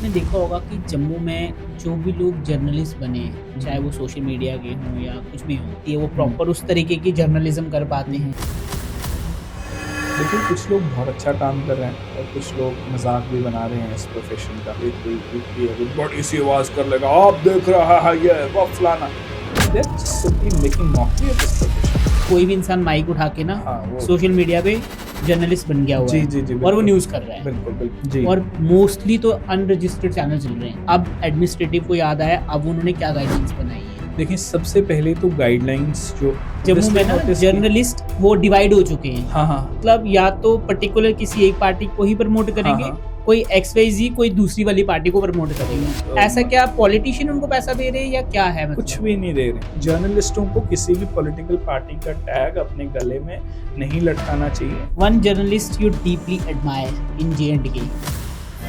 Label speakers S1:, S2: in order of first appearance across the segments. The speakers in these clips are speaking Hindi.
S1: आपने देखा होगा कि जम्मू में जो भी लोग जर्नलिस्ट बने हैं, चाहे वो सोशल मीडिया के हों या कुछ भी हों, ये वो
S2: हुँ।
S1: प्रॉपर उस तरीके की जर्नलिज्म कर पाते
S2: हुँ।
S1: हैं।
S2: देखिए, कुछ लोग बहुत अच्छा काम कर रहे हैं और कुछ लोग मज़ाक भी बना रहे हैं इस प्रोफ़ेशन का। एक कोई यूपी है, वो बड़ी-सी आवाज़ कर लेगा, "आप देख रहा है ये, वो फलाना।" They are just simply making mockery of this profession.
S1: कोई भी इंसान माइक उठा के ना
S2: हाँ, वो
S1: सोशल मीडिया पे जर्नलिस्ट बन गया हुआ
S2: जी,
S1: है
S2: जी, जी,
S1: और वो
S2: बिल्कुल।
S1: न्यूज़ कर रहा है।
S2: बिल्कुल, जी।
S1: और मोस्टली तो अनरजिस्टर्ड चैनल चल रहे हैं। अब एडमिनिस्ट्रेटिव को याद आया, अब उन्होंने क्या गाइडलाइंस बनाई है।
S2: देखिए, सबसे पहले तो गाइडलाइंस जो
S1: जम्मू
S2: ऑब्वियसली
S1: में ना
S2: नोटिस की।
S1: जर्नलिस्ट वो डिवाइड हो चुके हैं।
S2: हाँ, हाँ।
S1: मतलब या तो पर्टिकुलर किसी एक पार्टी को ही प्रमोट
S2: हाँ,
S1: करेंगे,
S2: हाँ।
S1: कोई एक्स-वाई-ज़ेड कोई दूसरी वाली पार्टी को प्रमोट करेगा। ऐसा
S2: म
S1: क्या पॉलिटिशियन उनको पैसा दे रहे हैं या क्या है
S2: कुछ
S1: मतलब?
S2: भी नहीं दे रहे। जर्नलिस्टों को किसी भी पॉलिटिकल पार्टी का टैग अपने गले में नहीं लटकाना चाहिए।
S1: One journalist you deeply admire in J&K,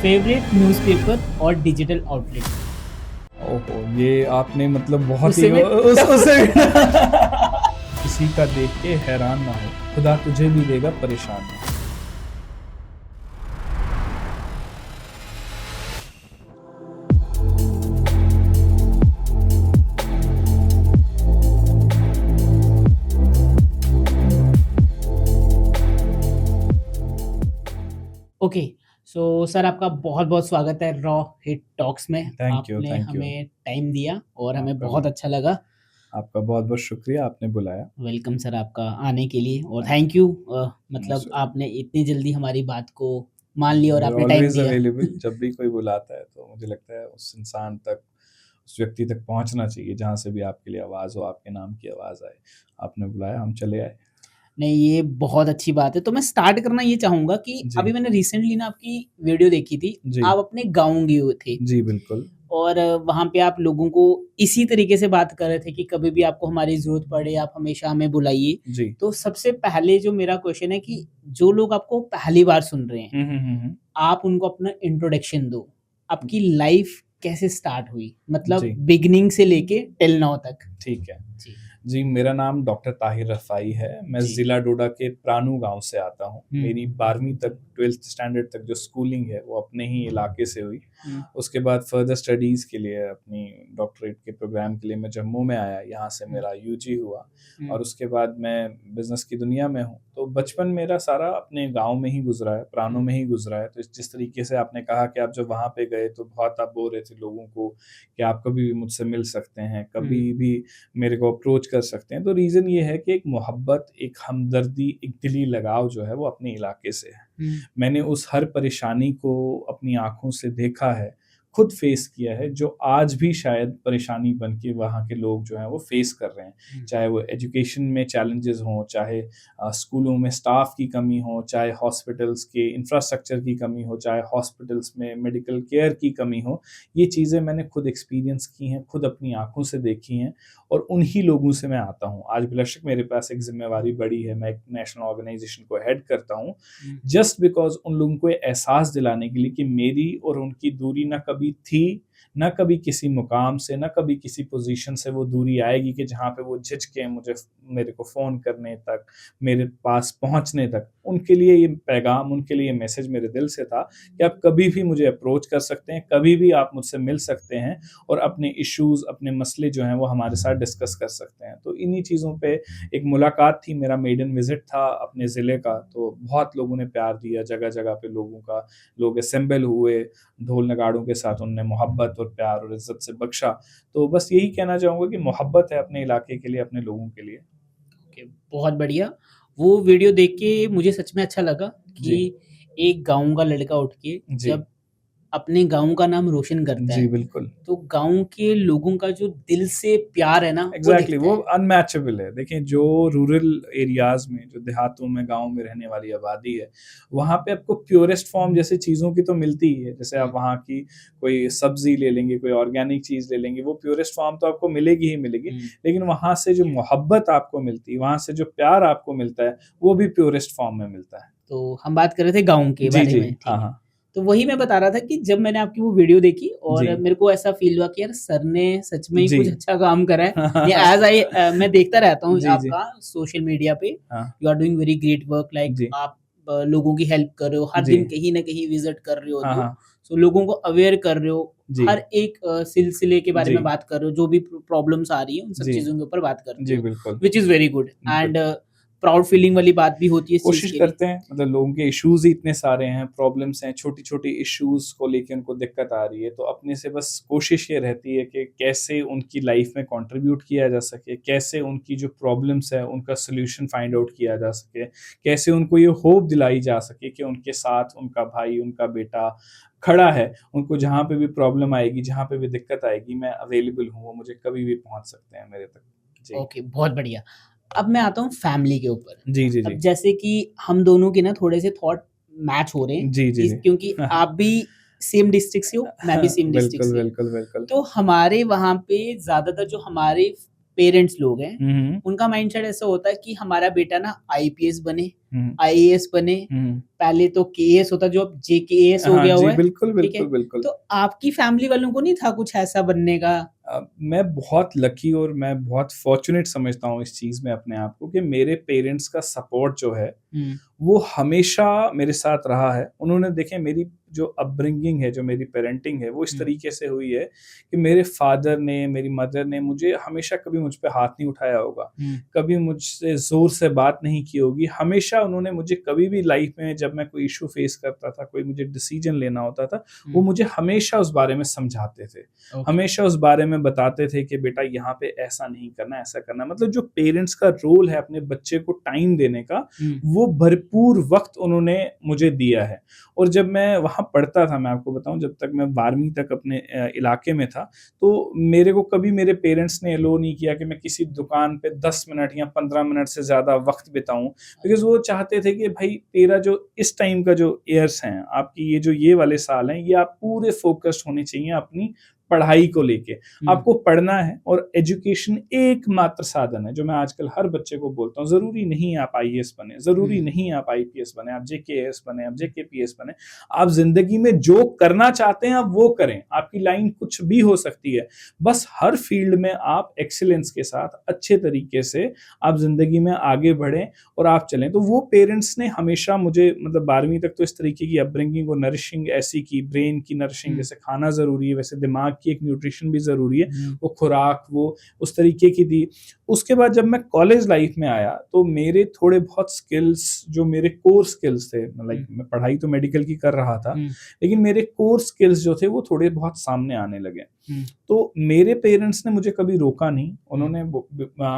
S1: favourite newspaper और डिजिटल आउटलेट?
S2: ओहो! ये आपने मतलब बहुत ही
S1: उससे में
S2: उस उसे किसी का देख के हैरान ना हो, खुदा तुझे भी देगा परेशान ना हो।
S1: ओके, सो सर आपका बहुत-बहुत स्वागत है रॉ हिट टॉक्स में।
S2: थैंक यू,
S1: आपने
S2: थैंक यू।
S1: हमें टाइम दिया और हमें
S2: आपका
S1: बहुत
S2: भी
S1: अच्छा लगा।
S2: आपका बहुत-बहुत शुक्रिया आपने बुलाया।
S1: वेलकम सर आपका आने के लिए और थैंक यू
S2: मोस्ट
S1: मतलब
S2: वेलकम।
S1: आपने इतनी जल्दी हमारी बात को मान लिया और
S2: वी आर
S1: आपने टाइम
S2: ऑलवेज़
S1: दिया।
S2: अवेलेबल। जब भी कोई बुलाता है तो मुझे लगता है उस इंसान तक, उस व्यक्ति तक पहुँचना चाहिए जहाँ से भी आपके लिए आवाज़ हो, आपके नाम की आवाज़ आए। आपने बुलाया, हम चले आए।
S1: नहीं, ये बहुत अच्छी बात है। तो मैं स्टार्ट करना ये चाहूँगा कि
S2: जी,
S1: अभी मैंने रिसेंटली ना आपकी वीडियो देखी थी।
S2: जी,
S1: आप अपने गाँव गए हुए थे
S2: जी, बिल्कुल।
S1: और वहाँ पे आप लोगों को इसी तरीके से बात कर रहे थे कि कभी भी आपको हमारी ज़रूरत पड़े, आप हमेशा हमें बुलाइए।
S2: जी।
S1: तो सबसे पहले जो मेरा क्वेश्चन है कि जो लोग आपको पहली बार सुन रहे हैं,
S2: हुँ, हुँ, हुँ, हुँ।
S1: आप उनको अपना इंट्रोडक्शन दो। आपकी लाइफ़ कैसे स्टार्ट हुई? मतलब
S2: जी।
S1: बिगिनिंग से लेके टिल नाउ तक?
S2: ठीक है।
S1: जी,
S2: जी, मेरा नाम डॉक्टर ताहिर रफ़ाई है। मैं
S1: जी।
S2: ज़िला डोडा के प्राणू गाँव से आता हूँ।
S1: हुँ,
S2: मेरी 12वीं तक 12th स्टैंडर्ड तक जो स्कूलिंग है, वो अपने ही इलाके से हुई।
S1: हुँ,
S2: उसके बाद फ़र्दर स्टडीज़ के लिए अपनी डॉक्टरेट के प्रोग्राम के लिए मैं जम्मू में आया। यहाँ से
S1: हुँ,
S2: मेरा यूजी हुआ
S1: हुँ,
S2: और उसके बाद मैं बिज़नेस की दुनिया में हूँ। तो बचपन मेरा सारा अपने गाँव में ही गुज़रा है, प्राणू
S1: हुँ,
S2: में ही गुज़रा है। तो जिस तरीके से आपने कहा कि आप जब वहाँ पे गए, तो बहुत आप बोल रहे थे लोगों को कि आप कभी भी मुझसे मिल सकते हैं,
S1: हुँ,
S2: कभी भी मेरे को अप्रोच कर सकते हैं। तो रीज़न ये है कि एक मोहब्बत, एक हमदर्दी, एक दिली लगाव जो है वो अपने इलाके से है।
S1: हुँ,
S2: मैंने उस हर परेशानी को अपनी आँखों से देखा है, खुद फ़ेस किया है, जो आज भी शायद परेशानी बन के वहाँ के लोग जो हैं वो फ़ेस कर रहे हैं।
S1: हुँ,
S2: चाहे वो एजुकेशन में चैलेंजेज़ हों, चाहे स्कूलों में स्टाफ़ की कमी हो, चाहे हॉस्पिटल्स के इंफ्रास्ट्रक्चर की कमी हो, चाहे हॉस्पिटल्स में मेडिकल केयर की कमी हो। ये चीज़ें मैंने खुद एक्सपीरियंस की हैं, खुद अपनी आँखों से देखी हैं और उन्हीं लोगों से मैं आता हूँ। आज बेशक मेरे पास एक ज़िम्मेवारी बड़ी है, मैं एक नेशनल ऑर्गनाइज़ेशन को हेड करता हूँ,
S1: हुँ,
S2: जस्ट बिकॉज़ उन लोगों को ये एहसास दिलाने के लिए कि मेरी और उनकी दूरी ना कभी थी, ना कभी किसी मुकाम से, ना कभी किसी पोज़ीशन से वो दूरी आएगी कि जहाँ पे वो झिझकें मेरे को फ़ोन करने तक, मेरे पास पहुँचने तक। उनके लिए ये पैगाम, उनके लिए ये मैसेज मेरे दिल से था कि आप कभी भी मुझे अप्रोच कर सकते हैं, कभी भी आप मुझसे मिल सकते हैं और अपने इश्यूज़, अपने मसले जो हैं वो हमारे साथ डिस्कस कर सकते हैं। तो इन्हीं चीज़ों पे एक मुलाकात थी, मेरा मेडन विज़िट था अपने ज़िले का, तो बहुत लोगों ने प्यार दिया, जगह-जगह पे लोग असेंबल हुए, ढोल नगाड़ों के साथ उन्होंने मोहब्बत और प्यार और इज़्ज़त से बख्शा। तो बस यही कहना चाहूँगा कि मोहब्बत है अपने इलाके के लिए, अपने लोगों के लिए।
S1: ओके, बहुत बढ़िया। वो वीडियो देख के मुझे सच में अच्छा लगा कि
S2: जी,
S1: एक गाँव का लड़का उठ के
S2: जी।
S1: जब अपने गाँव का नाम रोशन करता
S2: जी,
S1: है,
S2: बिल्कुल।
S1: तो गाँव के लोगों का जो दिल से प्यार है ना, वो
S2: एग्ज़ैक्टली,
S1: दिखता
S2: वो
S1: है।
S2: अनमैचेबल है। देखिए, जो रूरल एरियाज़ में, जो देहातों में, गाँव में रहने वाली आबादी है, वहाँ पे आपको प्योरेस्ट फ़ॉर्म जैसी चीज़ों की तो मिलती ही है। जैसे
S1: हुँ,
S2: आप वहाँ की कोई सब्ज़ी ले लेंगे, कोई ऑर्गेनिक चीज़ ले लेंगे, वो प्योरेस्ट फ़ॉर्म तो आपको मिलेगी ही मिलेगी।
S1: हुँ।
S2: लेकिन वहाँ से जो मोहब्बत आपको मिलती है, वहाँ से जो प्यार आपको मिलता है, वो भी प्योरेस्ट फ़ॉर्म में मिलता है।
S1: तो हम बात कर रहे थे गाँव के
S2: जी,
S1: बारे
S2: जी।
S1: में,
S2: हाँ,
S1: ठीक है।
S2: हाँ।
S1: तो वही मैं बता रहा था कि जब मैंने आपकी वो वीडियो देखी और
S2: जी।
S1: मेरे को ऐसा फ़ील हुआ कि यार सर ने सच में ही
S2: जी।
S1: कुछ अच्छा काम करा है। या मैं देखता रहता हूँ
S2: जी, जी।
S1: आपका सोशल मीडिया पे,
S2: हाँ।
S1: You are doing very great work like
S2: जी।
S1: आप लोगों की हेल्प कर रहे हो, हर
S2: जी।
S1: दिन कहीं न कहीं विज़िट कर रहे
S2: हाँ,
S1: होते हो।
S2: हाँ।
S1: सो लोगों को अवेयर कर रहे हो,
S2: जी।
S1: हर एक सिलसिले के बारे
S2: जी।
S1: में बात कर रहे हो, जो भी प्रॉब्लम्स आ रही है, उन सब
S2: जी।
S1: चीज़ों के ऊपर बात करते
S2: जी,
S1: हो,
S2: बिल्कुल।
S1: Which is very good
S2: bill
S1: and proud feeling वाली बात भी होती है इस चीज़
S2: कोशिश
S1: के लिए।
S2: करते हैं, मतलब लोगों के इश्यूज़ ही इतने सारे हैं, प्रॉब्लम्स हैं, छोटी-छोटी इश्यूज़ को लेके उनको दिक्कत आ रही है, तो अपने से बस कोशिश ये रहती है कि कैसे उनकी लाइफ़ में कंट्रीब्यूट किया जा सके, कैसे उनकी जो प्रॉब्लम्स है, उनका सॉल्यूशन फाइंड आउट किया जा सके, कैसे उनको ये होप दिलाई जा सके कि उनके साथ उनका भाई, उनका बेटा खड़ा है, उनको जहाँ पे भी प्रॉब्लम आएगी, जहाँ पे भी दिक्कत आएगी, मैं अवेलेबल हूँ, वो मुझे कभी भी पहुँच सकते हैं मेरे तक। जी।
S1: ओके, बहुत बढ़िया। अब मैं आता हूँ फैमिली के ऊपर।
S2: जी, जी,
S1: अब
S2: जी।
S1: जैसे कि हम दोनों के ना थोड़े से थॉट मैच हो रहे हैं,
S2: जी, जी,
S1: इस
S2: जी।
S1: क्योंकि आप भी सेम डिस्ट्रिक्ट से हो, मैं भी सेम डिस्ट्रिक्ट
S2: बिल्कुल,
S1: से हूँ।
S2: बिल्कुल, बिल्कुल।
S1: तो हमारे वहाँ पे ज़्यादातर जो हमारे पेरेंट्स लोग हैं,
S2: हुँ, हुँ।
S1: उनका माइंडसेट ऐसा होता है कि हमारा बेटा ना आईपीएस बने,
S2: हुँ,
S1: आईएएस बने,
S2: हुँ।
S1: पहले तो केएएस होता जो अब जेकेएएस हो
S2: हाँ
S1: गया
S2: जी,
S1: हुआ है,
S2: बिल्कुल,
S1: ठीक है?
S2: बिल्कुल, बिल्कुल।
S1: तो आपकी फैमिली वालों को नहीं था कुछ ऐसा बनने का?
S2: मैं बहुत लकी और मैं बहुत फॉर्च्यूनेट समझता हूँ इस चीज़ में अपने आप को कि मेरे पेरेंट्स का सपोर्ट जो है,
S1: हुँ,
S2: वो हमेशा मेरे साथ रहा है। उन्होंने देखें मेरी जो अपब्रिंगिंग है, जो मेरी पेरेंटिंग है, वो इस
S1: हुँ,
S2: तरीके से हुई है कि मेरे फादर ने, मेरी मदर ने मुझे हमेशा कभी मुझ पे हाथ नहीं उठाया होगा।
S1: हुँ,
S2: कभी मुझसे ज़ोर से बात नहीं की होगी। हमेशा उन्होंने मुझे कभी भी लाइफ़ में जब मैं कोई इश्यू फेस करता था, कोई मुझे डिसीज़न लेना होता था, वो
S1: हुँ,
S2: मुझे हमेशा उस बारे में समझाते थे।
S1: ओके,
S2: हमेशा उस बारे में बताते थे कि बेटा यहाँ पे ऐसा नहीं करना, ऐसा करना है। मतलब जो पेरेंट्स का रोल है अपने बच्चे को टाइम देने का,
S1: हुँ,
S2: वो भरपूर वक़्त उन्होंने मुझे दिया है। और जब मैं वहाँ पढ़ता था, मैं आपको बताऊँ, जब तक मैं 12वीं तक अपने इलाके में था, तो मेरे को कभी मेरे पेरेंट्स ने अलाउ नहीं किया कि मैं किसी दुकान पे 10 मिनट या 15 मिनट से ज़्यादा वक़्त बिताऊँ। बिकॉज़ वो चाहते थे कि भाई तेरा जो इस टाइम का जो इयर्स हैं, आपकी ये वाले साल हैं, ये आप पूरे फ़ोकस्ड होने चाहिए अपनी पढ़ाई को लेके।
S1: हुँ,
S2: आपको पढ़ना है और एजुकेशन एकमात्र साधन है, जो मैं आजकल हर बच्चे को बोलता हूँ, ज़रूरी नहीं आप आईएएस बने, ज़रूरी
S1: हुँ,
S2: नहीं आप आईपीएस बने, आप जेकेएएस बने, आप जेकेपीएस बने। आप ज़िंदगी में जो करना चाहते हैं, आप वो करें। आपकी लाइन कुछ भी हो सकती है। बस हर फ़ील्ड में आप एक्सीलेंस के साथ अच्छे तरीके से आप ज़िंदगी में आगे बढ़ें और आप चलें। तो वो पेरेंट्स ने हमेशा मुझे, मतलब 12वीं तक तो इस तरीके की अपब्रिंगिंग और नरिशिंग ऐसी की, ब्रेन की नरिशिंग,
S1: हुँ,
S2: जैसे खाना ज़रूरी है, वैसे दिमाग की एक न्यूट्रिशन भी ज़रूरी है।
S1: हुँ,
S2: वो खुराक, वो उस तरीके की दी। उसके बाद जब मैं कॉलेज लाइफ़ में आया, तो मेरे थोड़े बहुत स्किल्स, जो मेरे कोर स्किल्स थे, लाइक
S1: हुँ,
S2: मैं पढ़ाई तो मेडिकल की कर रहा था,
S1: हुँ,
S2: लेकिन मेरे कोर स्किल्स जो थे, वो थोड़े बहुत सामने आने लगे।
S1: हुँ,
S2: तो मेरे पेरेंट्स ने मुझे कभी रोका नहीं।
S1: हुँ,
S2: उन्होंने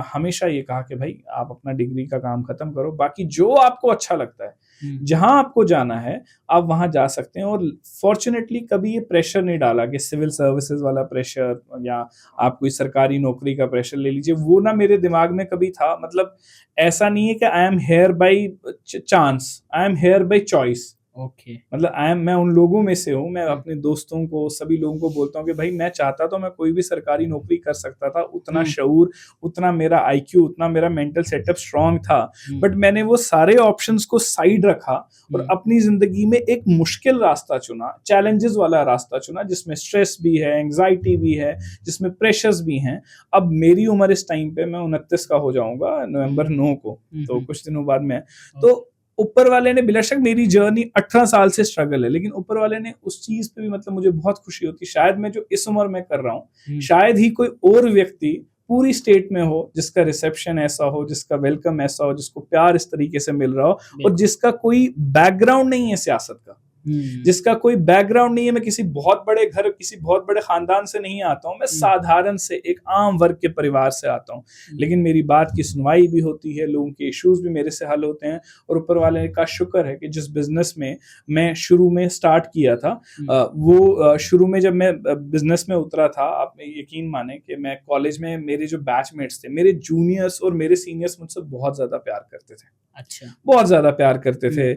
S2: हमेशा ये कहा कि भाई आप अपना डिग्री का काम खत्म करो, बाकी जो आपको अच्छा लगता है,
S1: हुँ,
S2: जहाँ आपको जाना है, आप वहाँ जा सकते हैं। और फॉर्च्यूनेटली कभी ये प्रेशर नहीं डाला कि सिविल सर्विसेज़ वाला प्रेशर या आप कोई सरकारी नौकरी का प्रेशर ले लीजिए, वो ना मेरे दिमाग में कभी था। मतलब ऐसा नहीं है कि I am here by chance, I am here by choice.
S1: Okay,
S2: मतलब मैं उन लोगों में से हूँ, मैं
S1: हुँ,
S2: अपने दोस्तों को, सभी लोगों को बोलता हूँ कि भाई मैं चाहता तो मैं कोई भी सरकारी नौकरी कर सकता था, उतना
S1: हुँ,
S2: शऊर, उतना मेरा आईक्यू, उतना मेरा मेंटल सेटअप स्ट्रॉन्ग था।
S1: हुँ,
S2: बट मैंने वो सारे ऑप्शंस को साइड रखा और
S1: हुँ,
S2: अपनी ज़िंदगी में एक मुश्किल रास्ता चुना, चैलेंजेस वाला रास्ता चुना, जिसमें स्ट्रेस भी है, एंग्ज़ायटी भी है, जिसमें प्रेशर्स भी हैं। अब मेरी उम्र इस टाइम पे, मैं 29 का हो जाऊँगा
S1: हुँ,
S2: नवंबर 9 को,
S1: हुँ,
S2: तो
S1: हुँ,
S2: कुछ दिनों बाद में। तो
S1: ओके,
S2: ऊपर वाले ने, बेशक मेरी जर्नी 18 साल से स्ट्रगल है, लेकिन ऊपर वाले ने उस चीज़ पे भी, मतलब मुझे बहुत खुशी होती है। शायद मैं जो इस उम्र में कर रहा हूँ,
S1: हुँ,
S2: शायद ही कोई और व्यक्ति पूरी स्टेट में हो, जिसका रिसेप्शन ऐसा हो, जिसका वेलकम ऐसा हो, जिसको प्यार इस तरीके से मिल रहा हो और
S1: बिल्कुल,
S2: जिसका कोई बैकग्राउंड नहीं है सियासत का।
S1: हुँ,
S2: जिसका कोई बैकग्राउंड नहीं है, मैं किसी बहुत बड़े घर, किसी बहुत बड़े खानदान से नहीं आता हूँ, मैं
S1: हुँ,
S2: साधारण से एक आम वर्ग के परिवार से आता हूँ।
S1: हुँ,
S2: लेकिन मेरी बात की सुनवाई भी होती है, लोगों के इश्यूज़ भी मेरे से हल होते हैं। और ऊपर वाले का शुक्र है कि जिस बिज़नेस में मैं शुरू में स्टार्ट किया था,
S1: हुँ,
S2: शुरू में जब मैं बिज़नेस में उतरा था, आप यकीन मानें कि मैं कॉलेज में, मेरे जो बैचमेट्स थे, मेरे जूनियर्स और मेरे सीनियर्स मुझसे बहुत ज़्यादा प्यार करते थे।
S1: अच्छा,
S2: बहुत ज़्यादा प्यार करते
S1: हुँ,
S2: थे,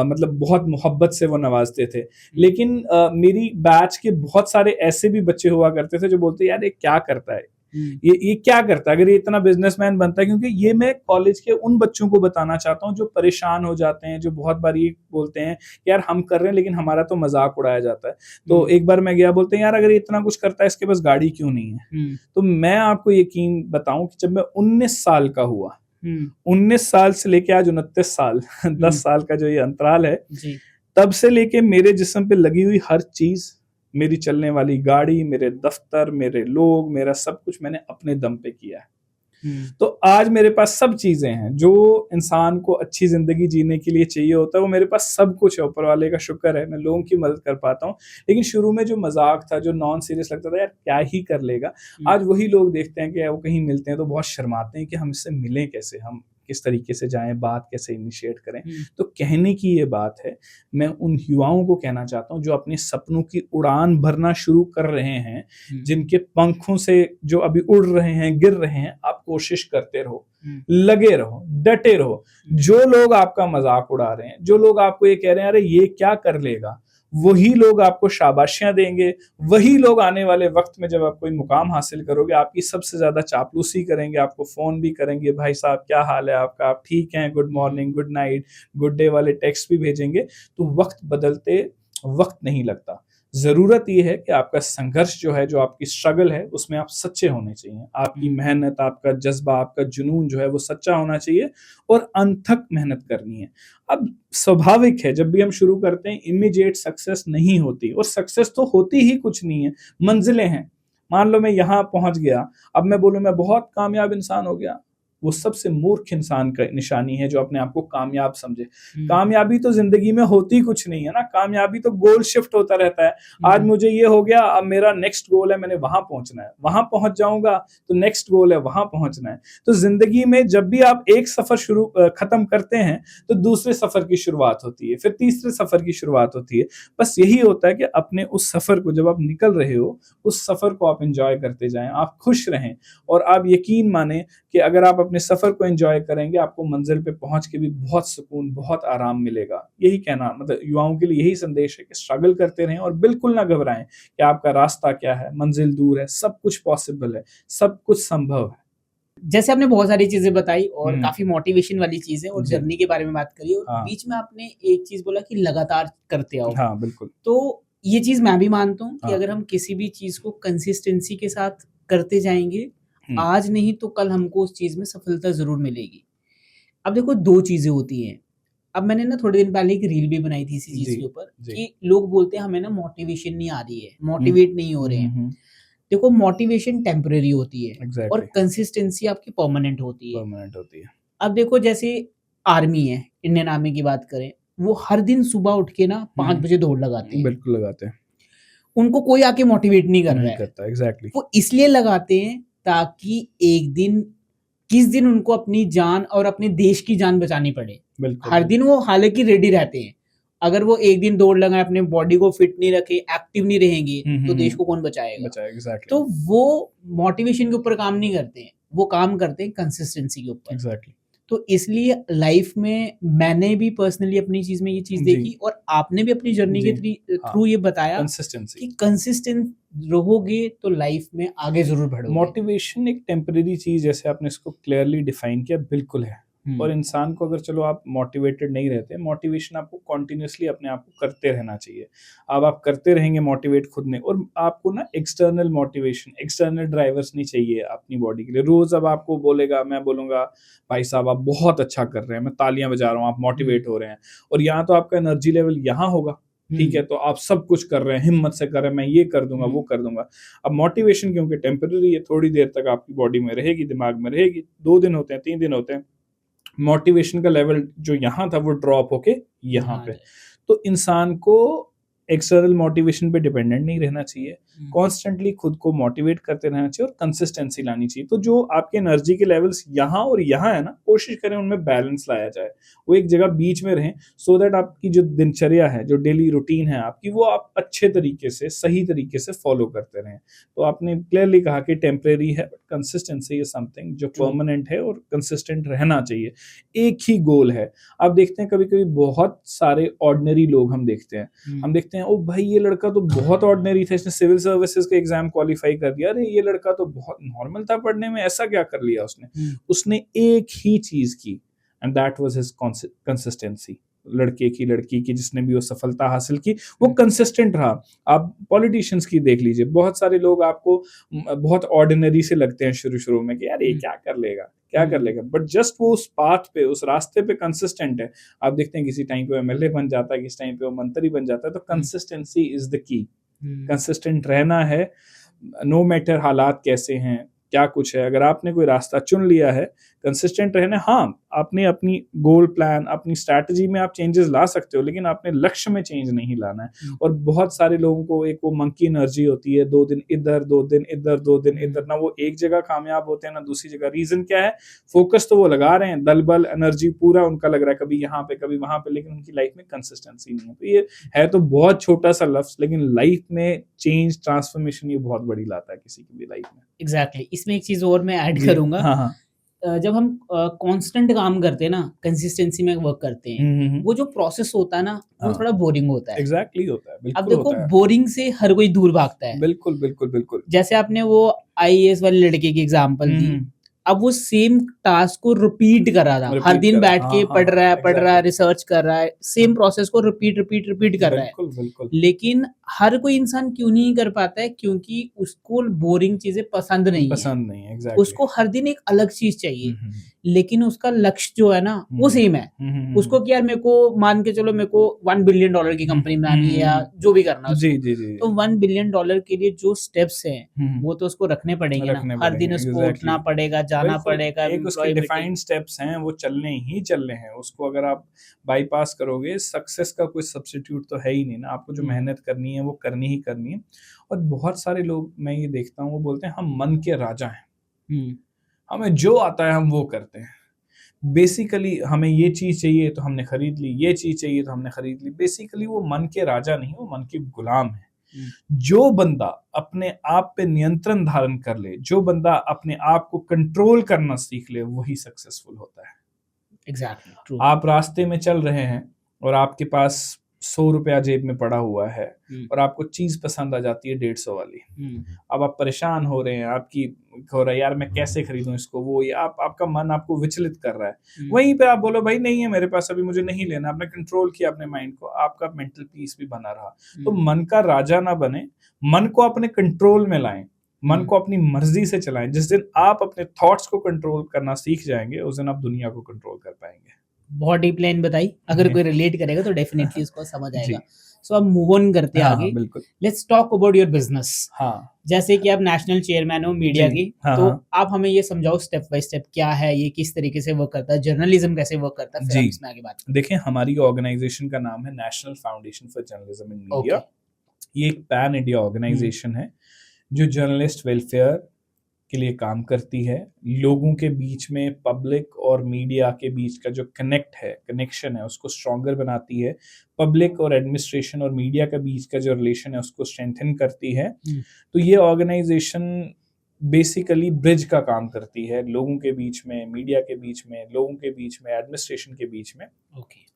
S2: मतलब बहुत मोहब्बत से वो नवाज़ते थे।
S1: हुँ,
S2: लेकिन मेरी बैच के बहुत सारे ऐसे भी बच्चे हुआ करते थे जो बोलते, यार ये क्या करता है?
S1: हुँ,
S2: ये क्या करता है? अगर ये इतना बिज़नेसमैन बनता है, क्योंकि ये मैं कॉलेज के उन बच्चों को बताना चाहता हूँ जो परेशान हो जाते हैं, जो बहुत बार ये बोलते हैं, यार हम कर रहे हैं लेकिन हमारा तो मज़ाक उड़ाया जाता है। तो
S1: हुँ,
S2: एक बार मैं गया, बोलते हैं यार अगर ये इतना कुछ करता है, इसके पास गाड़ी क्यों नहीं है?
S1: हुँ,
S2: तो मैं आपको यकीन बताऊँ कि जब मैं 19 साल का हुआ,
S1: हुँ,
S2: 19 साल से लेके आज 29 साल,
S1: हुँ,
S2: 10 साल का जो ये अंतराल है,
S1: जी,
S2: तब से लेके मेरे जिस्म पे लगी हुई हर चीज़, मेरी चलने वाली गाड़ी, मेरे दफ्तर, मेरे लोग, मेरा सब कुछ मैंने अपने दम पे किया है। तो आज मेरे पास सब चीज़ें हैं, जो इंसान को अच्छी ज़िंदगी जीने के लिए चाहिए होता है, वो मेरे पास सब कुछ है, ऊपर वाले का शुक्र है, मैं लोगों की मदद कर पाता हूँ। लेकिन शुरू में जो मज़ाक था, जो नॉन सीरियस लगता था, यार क्या ही कर लेगा, आज वही लोग देखते हैं कि वो कहीं मिलते हैं तो बहुत शर्माते हैं कि हम इससे मिलें कैसे, हम किस तरीके से जाएँ, बात कैसे इनिशिएट करें। तो कहने की ये बात है, मैं उन युवाओं को कहना चाहता हूँ जो अपने सपनों की उड़ान भरना शुरू कर रहे हैं, जिनके पंखों से जो अभी उड़ रहे हैं, गिर रहे हैं, आप कोशिश करते रहो, लगे रहो, डटे रहो। जो लोग आपका मजाक उड़ा रहे हैं, जो लोग आपको ये कह रहे हैं अरे ये क्या कर लेगा, वही लोग आपको शाबाशियां देंगे। वही लोग आने वाले वक्त में जब आप कोई मुकाम हासिल करोगे, आपकी सबसे ज्यादा चापलूसी करेंगे, आपको फोन भी करेंगे, भाई साहब क्या हाल है आपका, आप ठीक हैं, good morning, good night, good day वाले टेक्स्ट भी भेजेंगे। तो वक्त बदलते वक्त नहीं लगता। ज़रूरत ये है कि आपका संघर्ष जो है, जो आपकी स्ट्रगल है, उसमें आप सच्चे होने चाहिए। आपकी मेहनत, आपका जज़्बा, आपका जुनून जो है वो सच्चा होना चाहिए और अनथक मेहनत करनी है। अब स्वाभाविक है, जब भी हम शुरू करते हैं इमीडिएट सक्सेस नहीं होती, और सक्सेस तो होती ही कुछ नहीं है, मंजिलें हैं। मान लो मैं यहाँ पहुँच गया, अब मैं बोलूँ मैं बहुत कामयाब इंसान हो गया, वो सबसे मूर्ख इंसान का निशानी है जो अपने आप को कामयाब समझे। कामयाबी तो जिंदगी में होती कुछ नहीं है ना, कामयाबी तो गोल शिफ्ट होता रहता है। आज मुझे ये हो गया, अब मेरा नेक्स्ट गोल है, मैंने वहां पहुंचना है, वहां पहुंच जाऊंगा तो नेक्स्ट गोल है, वहां पहुंचना है। तो जिंदगी में जब भी आप एक सफर खत्म करते हैं तो दूसरे सफर की शुरुआत होती है, फिर तीसरे सफर की शुरुआत होती है। बस यही होता है कि अपने उस सफर को, जब आप निकल रहे हो, उस सफर को आप एंजॉय करते जाएं, आप खुश रहें, और आप यकीन माने कि अगर आप अपने सफर को एंजॉय करेंगे, आपको मंजिल पे पहुंच के भी बहुत सुकून, बहुत आराम मिलेगा। यही कहना, मतलब युवाओं के लिए यही संदेश है कि स्ट्रगल करते रहें और बिल्कुल ना घबराएं कि आपका रास्ता क्या है, मंजिल दूर है, सब कुछ पॉसिबल है, सब कुछ संभव है।
S1: जैसे आपने बहुत सारी चीजें बताई और काफी मोटिवेशन वाली चीजें और
S2: जी।
S1: जर्नी के बारे में बात करी, और
S2: हाँ।
S1: बीच में आपने एक चीज बोला कि लगातार करते आओ।
S2: हाँ, बिल्कुल।
S1: तो ये चीज मैं भी मानता हूँ कि
S2: हाँ।
S1: अगर हम किसी भी चीज को कंसिस्टेंसी के साथ करते जाएंगे, आज नहीं तो कल हमको उस चीज में सफलता जरूर मिलेगी। अब देखो, दो चीजें होती हैं। अब मैंने ना थोड़े दिन पहले एक रील भी बनाई थी इसी चीज के ऊपर कि लोग बोलते हैं हमें ना मोटिवेशन नहीं आ रही है, मोटिवेट नहीं हो रहे हैं। देखो, मोटिवेशन टेम्परेरी होती है और कंसिस्टेंसी आपकी परमानेंट होती है। अब देखो, जैसे आर्मी है, इंडियन आर्मी की बात करें, वो हर दिन सुबह उठ के ना 5 बजे दौड़ लगाते हैं।
S2: बिल्कुल लगाते हैं।
S1: उनको कोई आके मोटिवेट नहीं कर रहा है,
S2: करता, एग्जैक्टली।
S1: वो इसलिए लगाते हैं ताकि एक दिन, किस दिन उनको अपनी जान और अपने देश की जान बचानी पड़े। हर दिन वो हालांकि रेडी रहते हैं। अगर वो एक दिन दौड़ लगाए, अपने बॉडी को फिट नहीं रखे, एक्टिव नहीं रहेंगे, तो देश को कौन बचाएगा?
S2: एग्जैक्टली।
S1: तो वो मोटिवेशन के ऊपर काम नहीं करते हैं, वो काम करते हैं कंसिस्टेंसी के ऊपर।
S2: एग्जैक्टली।
S1: तो इसलिए लाइफ में मैंने भी पर्सनली अपनी चीज में ये चीज देखी, और आपने भी अपनी जर्नी के थ्रू ये बताया
S2: कंसिस्टेंसी
S1: कि कंसिस्टेंट रहोगे तो लाइफ में आगे जरूर बढ़ोगे।
S2: मोटिवेशन एक टेम्परेरी चीज, जैसे आपने इसको क्लियरली डिफाइन किया, बिल्कुल है। और इंसान को अगर चलो आप मोटिवेटेड नहीं रहते, मोटिवेशन आपको कॉन्टिन्यूसली अपने आप को करते रहना चाहिए। अब आप करते रहेंगे मोटिवेट खुद में, और आपको ना एक्सटर्नल मोटिवेशन, एक्सटर्नल ड्राइवर्स नहीं चाहिए अपनी बॉडी के लिए। रोज अब आपको बोलेगा, मैं बोलूँगा भाई साहब आप बहुत अच्छा कर रहे हैं, मैं तालियां बजा रहा हूँ, आप मोटिवेट हो रहे हैं, और यहाँ तो आपका एनर्जी लेवल यहाँ होगा, ठीक है, तो आप सब कुछ कर रहे हैं, हिम्मत से कर रहे हैं, मैं ये कर दूंगा, वो कर दूंगा। अब मोटिवेशन क्योंकि टेम्पररी है, थोड़ी देर तक आपकी बॉडी में रहेगी, दिमाग में रहेगी, 2 दिन होते हैं, 3 दिन होते हैं, मोटिवेशन का लेवल जो यहाँ था वो ड्रॉप होके यहाँ पे। तो इंसान को एक्सटर्नल मोटिवेशन पे डिपेंडेंट नहीं रहना चाहिए, कॉन्स्टेंटली खुद को मोटिवेट करते रहना चाहिए और कंसिस्टेंसी लानी चाहिए। तो जो आपके एनर्जी के लेवल्स यहाँ और यहाँ है ना, कोशिश करें उनमें बैलेंस लाया जाए, वो एक जगह बीच में रहें, सो दैट आपकी जो दिनचर्या है, जो डेली रूटीन है आपकी, वो आप अच्छे तरीके से, सही तरीके से फॉलो करते रहें। तो आपने क्लियरली कहा कि टेम्परेरी है, बट कंसिस्टेंसी इज समथिंग जो परमानेंट है, और कंसिस्टेंट रहना चाहिए। एक ही गोल है। आप देखते हैं कभी कभी बहुत सारे ऑर्डिनरी लोग हम देखते हैं, ओ भाई ये लड़का तो बहुत ऑर्डिनरी था, इसने सिविल सर्विसेज का एग्जाम क्वालिफाई कर दिया, अरे ये लड़का तो बहुत नॉर्मल था पढ़ने में, ऐसा क्या कर लिया उसने? उसने एक ही चीज की, and that was his consistency. लड़के की, लड़की की, जिसने भी वो सफलता हासिल की, वो कंसिस्टेंट रहा। आप पॉलिटिशियंस की देख लीजिए, बहुत सारे लोग आपको बहुत ऑर्डिनरी से लगते हैं शुरू शुरू में कि यार ये क्या कर लेगा, क्या कर लेगा, बट जस्ट वो उस पाथ पे, उस रास्ते पे कंसिस्टेंट है। आप देखते हैं किसी टाइम पे एमएलए बन जाता है, किसी टाइम पे वो मंत्री बन जाता है, तो consistency is the key. Consistent रहना है, नो मैटर हालात कैसे हैं, क्या कुछ है, अगर आपने कोई रास्ता चुन लिया है, कंसिस्टेंट रहना। हाँ, आपने अपनी गोल प्लान, अपनी स्ट्रैटेजी में आप चेंजेस ला सकते हो, लेकिन आपने लक्ष्य में चेंज नहीं लाना है। और बहुत सारे लोगों को एक वो मंकी एनर्जी होती है, 2 दिन इधर, 2 दिन इधर, 2 दिन इधर, ना वो एक जगह कामयाब होते हैं ना दूसरी जगह। रीजन क्या है? फोकस तो वो लगा रहे हैं, दल बल एनर्जी पूरा उनका लग रहा है, कभी यहाँ पे कभी वहां पे, लेकिन उनकी लाइफ में कंसिस्टेंसी नहीं है। तो ये है तो बहुत छोटा सा लफ्ज, लेकिन लाइफ में चेंज, ट्रांसफॉर्मेशन ये बहुत बड़ी लाता है किसी की भी लाइफ में।
S1: एग्जैक्टली। इसमें एक चीज और मैं ऐड करूंगा।
S2: हाँ हाँ।
S1: जब हम कांस्टेंट काम करते हैं ना, कंसिस्टेंसी में वर्क करते हैं, वो जो प्रोसेस होता है ना, वो थोड़ा बोरिंग होता है।
S2: एग्जैक्टली होता है,
S1: अब
S2: बिल्कुल
S1: देखो,
S2: होता है।
S1: बोरिंग से हर कोई दूर भागता है।
S2: बिल्कुल बिल्कुल बिल्कुल।
S1: जैसे आपने वो आईएएस वाले लड़के की एग्जांपल दी, अब वो सेम टास्क को रिपीट कर रहा था, हर
S2: रिपीट
S1: दिन
S2: कर रहा
S1: बैठ
S2: है,
S1: के
S2: हाँ,
S1: पढ़ रहा है,
S2: exactly.
S1: रिसर्च कर रहा है, सेम प्रोसेस को रिपीट रिपीट रिपीट कर रहा है।
S2: बिल्कुल बिल्कुल।
S1: लेकिन हर कोई इंसान क्यों नहीं कर पाता है? क्योंकि उसको बोरिंग चीजें पसंद नहीं है।
S2: पसंद नहीं है, एग्जैक्टली।
S1: उसको हर दिन एक अलग चीज चाहिए, लेकिन उसका लक्ष्य जो है ना, वो सेम है। उसको कि यार मेरे को, मान के चलो, मेरे को $1 बिलियन की कंपनी बनानी है, या जो भी करना है उसको,
S2: जी जी जी।
S1: तो $1 बिलियन के लिए जो स्टेप्स हैं, वो तो उसको रखने पड़ेंगे ना। हर दिन उसको
S2: exactly.
S1: उठना पड़ेगा, जाना
S2: बिल्कुल,
S1: पड़ेगा,
S2: एक उसके डिफाइंड स्टेप्स हैं, वो चलने ही चलने हैं। उसको अगर आप बाईपास करोगे, सक्सेस का कोई सब्स्टिट्यूट तो है ही नहीं ना। आपको जो मेहनत करनी है वो करनी ही करनी है। और बहुत सारे लोग, मैं ये देखता हूँ, वो बोलते हैं हम मन के राजा हैं, हमें जो आता है हम वो करते हैं। बेसिकली हमें ये चीज चाहिए तो हमने खरीद ली, ये चीज चाहिए तो हमने खरीद ली। बेसिकली वो मन के राजा नहीं, वो मन के गुलाम है। जो बंदा अपने आप पे नियंत्रण धारण कर ले, जो बंदा अपने आप को कंट्रोल करना सीख ले, वही सक्सेसफुल होता है।
S1: एग्जैक्टली।
S2: आप रास्ते में चल रहे हैं और आपके पास 100 रुपया जेब में पड़ा हुआ है, और आपको चीज पसंद आ जाती है 150 वाली। अब आप परेशान हो रहे हैं, आपकी हो रहा है यार मैं कैसे खरीदूं इसको, वो या आपका मन आपको विचलित कर रहा है। वहीं पे आप बोलो भाई नहीं है मेरे पास, अभी मुझे नहीं लेना। आपने कंट्रोल किया अपने माइंड को, आपका मेंटल पीस भी बना रहा। तो मन का राजा ना बने, मन को अपने कंट्रोल में लाएं, मन को अपनी मर्जी से चलाएं। जिस दिन आप अपने थॉट्स को कंट्रोल करना सीख जाएंगे, उस दिन आप दुनिया को कंट्रोल कर पाएंगे।
S1: बहुत डीप लाइन बताई, अगर कोई रिलेट करेगा तो डेफिनेटली उसको समझ आएगा। सो अब मूव ऑन करते हैं आगे।
S2: बिल्कुल।
S1: Let's talk about your business.
S2: हाँ,
S1: जैसे कि आप नेशनल चेयरमैन हो मीडिया की, तो आप हमें ये समझाओ स्टेप बाय स्टेप, क्या है ये, किस तरीके से वर्क करता है, जर्नलिज्म कैसे वर्क करता है, फिर हम इसमें आगे बात करते हैं।
S2: देखिए, हमारी ऑर्गेनाइजेशन का नाम है national foundation for journalism in media. ये एक पैन इंडिया ऑर्गेनाइजेशन है जो जर्नलिस्ट वेलफेयर के लिए काम करती है। लोगों के बीच में, पब्लिक और मीडिया के बीच का जो कनेक्शन है उसको स्ट्रॉन्गर बनाती है। पब्लिक और एडमिनिस्ट्रेशन और मीडिया के बीच का जो रिलेशन है उसको स्ट्रेंथन करती है। तो ये ऑर्गेनाइजेशन बेसिकली ब्रिज का काम करती है, लोगों के बीच में, मीडिया के बीच में, लोगों के बीच में, एडमिनिस्ट्रेशन के बीच में।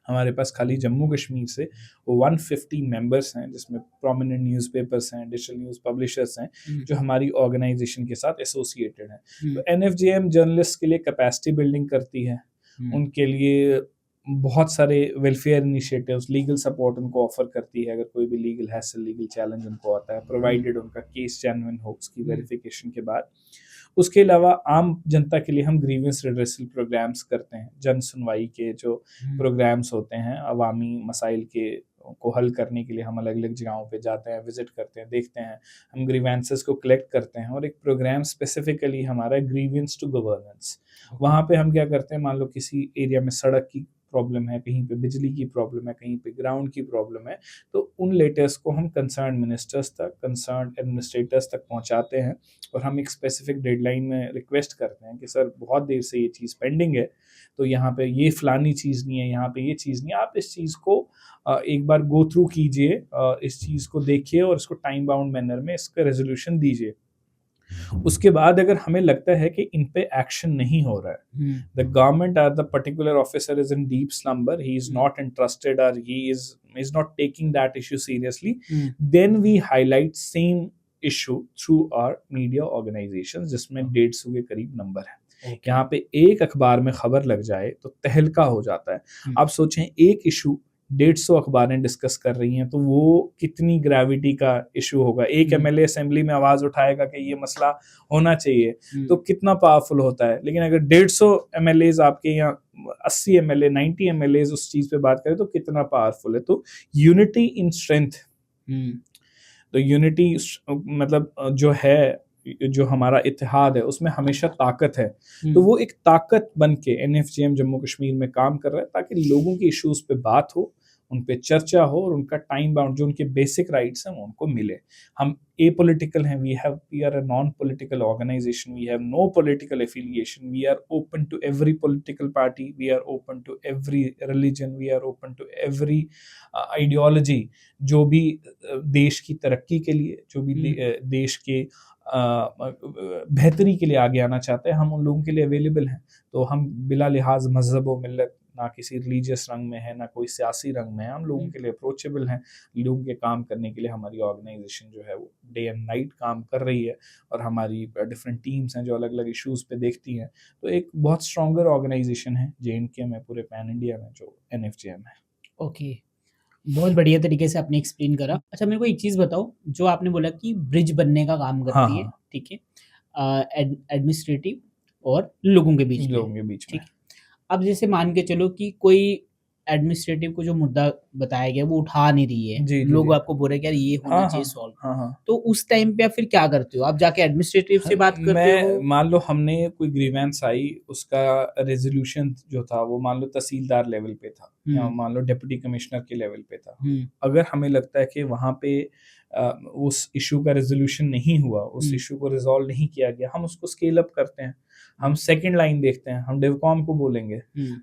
S2: हमारे पास खाली जम्मू कश्मीर से 150 मेंबर्स हैं, जिसमें प्रोमिनेंट न्यूज़पेपर्स हैं, डिजिटल न्यूज़ पब्लिशर्स हैं, जो हमारी ऑर्गेनाइजेशन के साथ एसोसिएटेड हैं। तो एनएफजेएम जर्नलिस्ट के लिए कैपेसिटी बिल्डिंग करती है, उनके लिए बहुत सारे वेलफेयर इनिशिएटिव्स, लीगल सपोर्ट उनको ऑफर करती है। अगर कोई भी लीगल हैसल, लीगल चैलेंज उनको आता है, प्रोवाइडेड उनका केस जेन्युइन हो उसकी वेरिफिकेशन के बाद। उसके अलावा आम जनता के लिए हम ग्रीवेंस रिड्रेसल प्रोग्राम्स करते हैं। जन सुनवाई के जो प्रोग्राम्स होते हैं, अवामी मसाइल के को हल करने के लिए हम अलग अलग जगहों पे जाते हैं, विजिट करते हैं, देखते हैं, हम ग्रीवेंसेस को कलेक्ट करते हैं। और एक प्रोग्राम स्पेसिफिकली हमारा ग्रीवेंस टू गवर्नेंस। वहाँ पे हम क्या करते हैं, मान लो किसी एरिया में सड़क की प्रॉब्लम है, कहीं पे बिजली की प्रॉब्लम है, कहीं पे ग्राउंड की प्रॉब्लम है, तो उन लेटर्स को हम कंसर्न मिनिस्टर्स तक, कंसर्न एडमिनिस्ट्रेटर्स तक पहुंचाते हैं। और हम एक स्पेसिफिक डेडलाइन में रिक्वेस्ट करते हैं कि सर बहुत देर से ये चीज़ पेंडिंग है, तो यहाँ पे ये फलानी चीज़ नहीं है, यहाँ पे ये चीज़ नहीं है, आप इस चीज़ को एक बार गो थ्रू कीजिए, इस चीज़ को देखिए और इसको टाइम बाउंड मैनर में इसका रेजोल्यूशन दीजिए। उसके बाद अगर हमें लगता है कि इन पे एक्शन नहीं हो रहा है, द गवर्नमेंट और the particular officer is in deep slumber, he is not interested और he is not taking that issue seriously, then we highlight same issue through our media organisation, जिसमें 150 के करीब नंबर है। यहाँ पे एक अखबार में खबर लग जाए तो तहलका हो जाता है। आप सोचें, एक इशू 150 अखबारें डिस्कस कर रही हैं, तो वो कितनी ग्रेविटी का इशू होगा। एक एमएलए असेंबली में आवाज उठाएगा कि ये मसला होना चाहिए, तो कितना पावरफुल होता है। लेकिन अगर 150 एमएलए आपके यहाँ 80 एमएलए 90 एमएलए उस चीज पे बात करें तो कितना पावरफुल है। तो यूनिटी इन स्ट्रेंथ, तो यूनिटी मतलब जो है, जो हमारा इत्तेहाद है उसमें हमेशा ताकत है। तो वो एक ताकत बन के एनएफजेएम जम्मू कश्मीर में काम कर रहा है ताकि लोगों की इश्यूज पे बात हो, उन पे चर्चा हो और उनका टाइम बाउंड जो उनके बेसिक राइट्स हैं वो उनको मिले। हम एपॉलिटिकल हैं, we are a non political organisation, we have no political affiliation, we are open to every political party, we are open to every religion, we are open to every ideology. जो भी देश की तरक्की के लिए, जो भी देश के बेहतरी के लिए आगे आना चाहते हैं, हम उन लोगों के लिए अवेलेबल हैं। तो हम बिला लिहाज मजहब व मिल्लत, ना किसी रिलीजियस रंग में है, ना कोई सियासी रंग में है, हम लोगों के लिए अप्रोचेबल हैं। लोगों के काम करने के लिए हमारी ऑर्गेनाइजेशन जो है वो डे एंड नाइट काम कर रही है, और हमारी डिफरेंट टीम्स हैं जो अलग अलग इश्यूज पे देखती हैं। तो एक बहुत स्ट्रॉन्गर ऑर्गेनाइजेशन है JNK में, पूरे पैन इंडिया में, जो NFJM है।
S1: ओके, बहुत बढ़िया तरीके से आपने एक्सप्लेन करा। अच्छा, मेरे को एक चीज़ बताओ, जो आपने बोला कि ब्रिज बनने का काम करती है, ठीक है, एडमिनिस्ट्रेटिव और लोगों के बीच में, ठीक है। अब जैसे मान के चलो कि कोई एडमिनिस्ट्रेटिव को जो मुद्दा बताया गया वो उठा नहीं रही है, लोग आपको बोल रहे हैं कि यार ये होना चाहिए सॉल्व, तो उस टाइम पे आप फिर क्या करते हो? आप जाके एडमिनिस्ट्रेटिव से बात करते हो?
S2: मान लो हमने कोई ग्रीवेंस आई, उसका रेजोल्यूशन जो था वो मान लो तहसीलदार लेवल पे था, या मान लो डिप्टी कमिश्नर के लेवल पे था। अगर हमें लगता है कि वहाँ पे उस इशू का रेजोल्यूशन नहीं हुआ, उस इशू को रिजॉल्व नहीं किया गया, हम उसको स्केल अप करते हैं। हम सेकंड लाइन देखते हैं, हम डिवकॉम को बोलेंगे।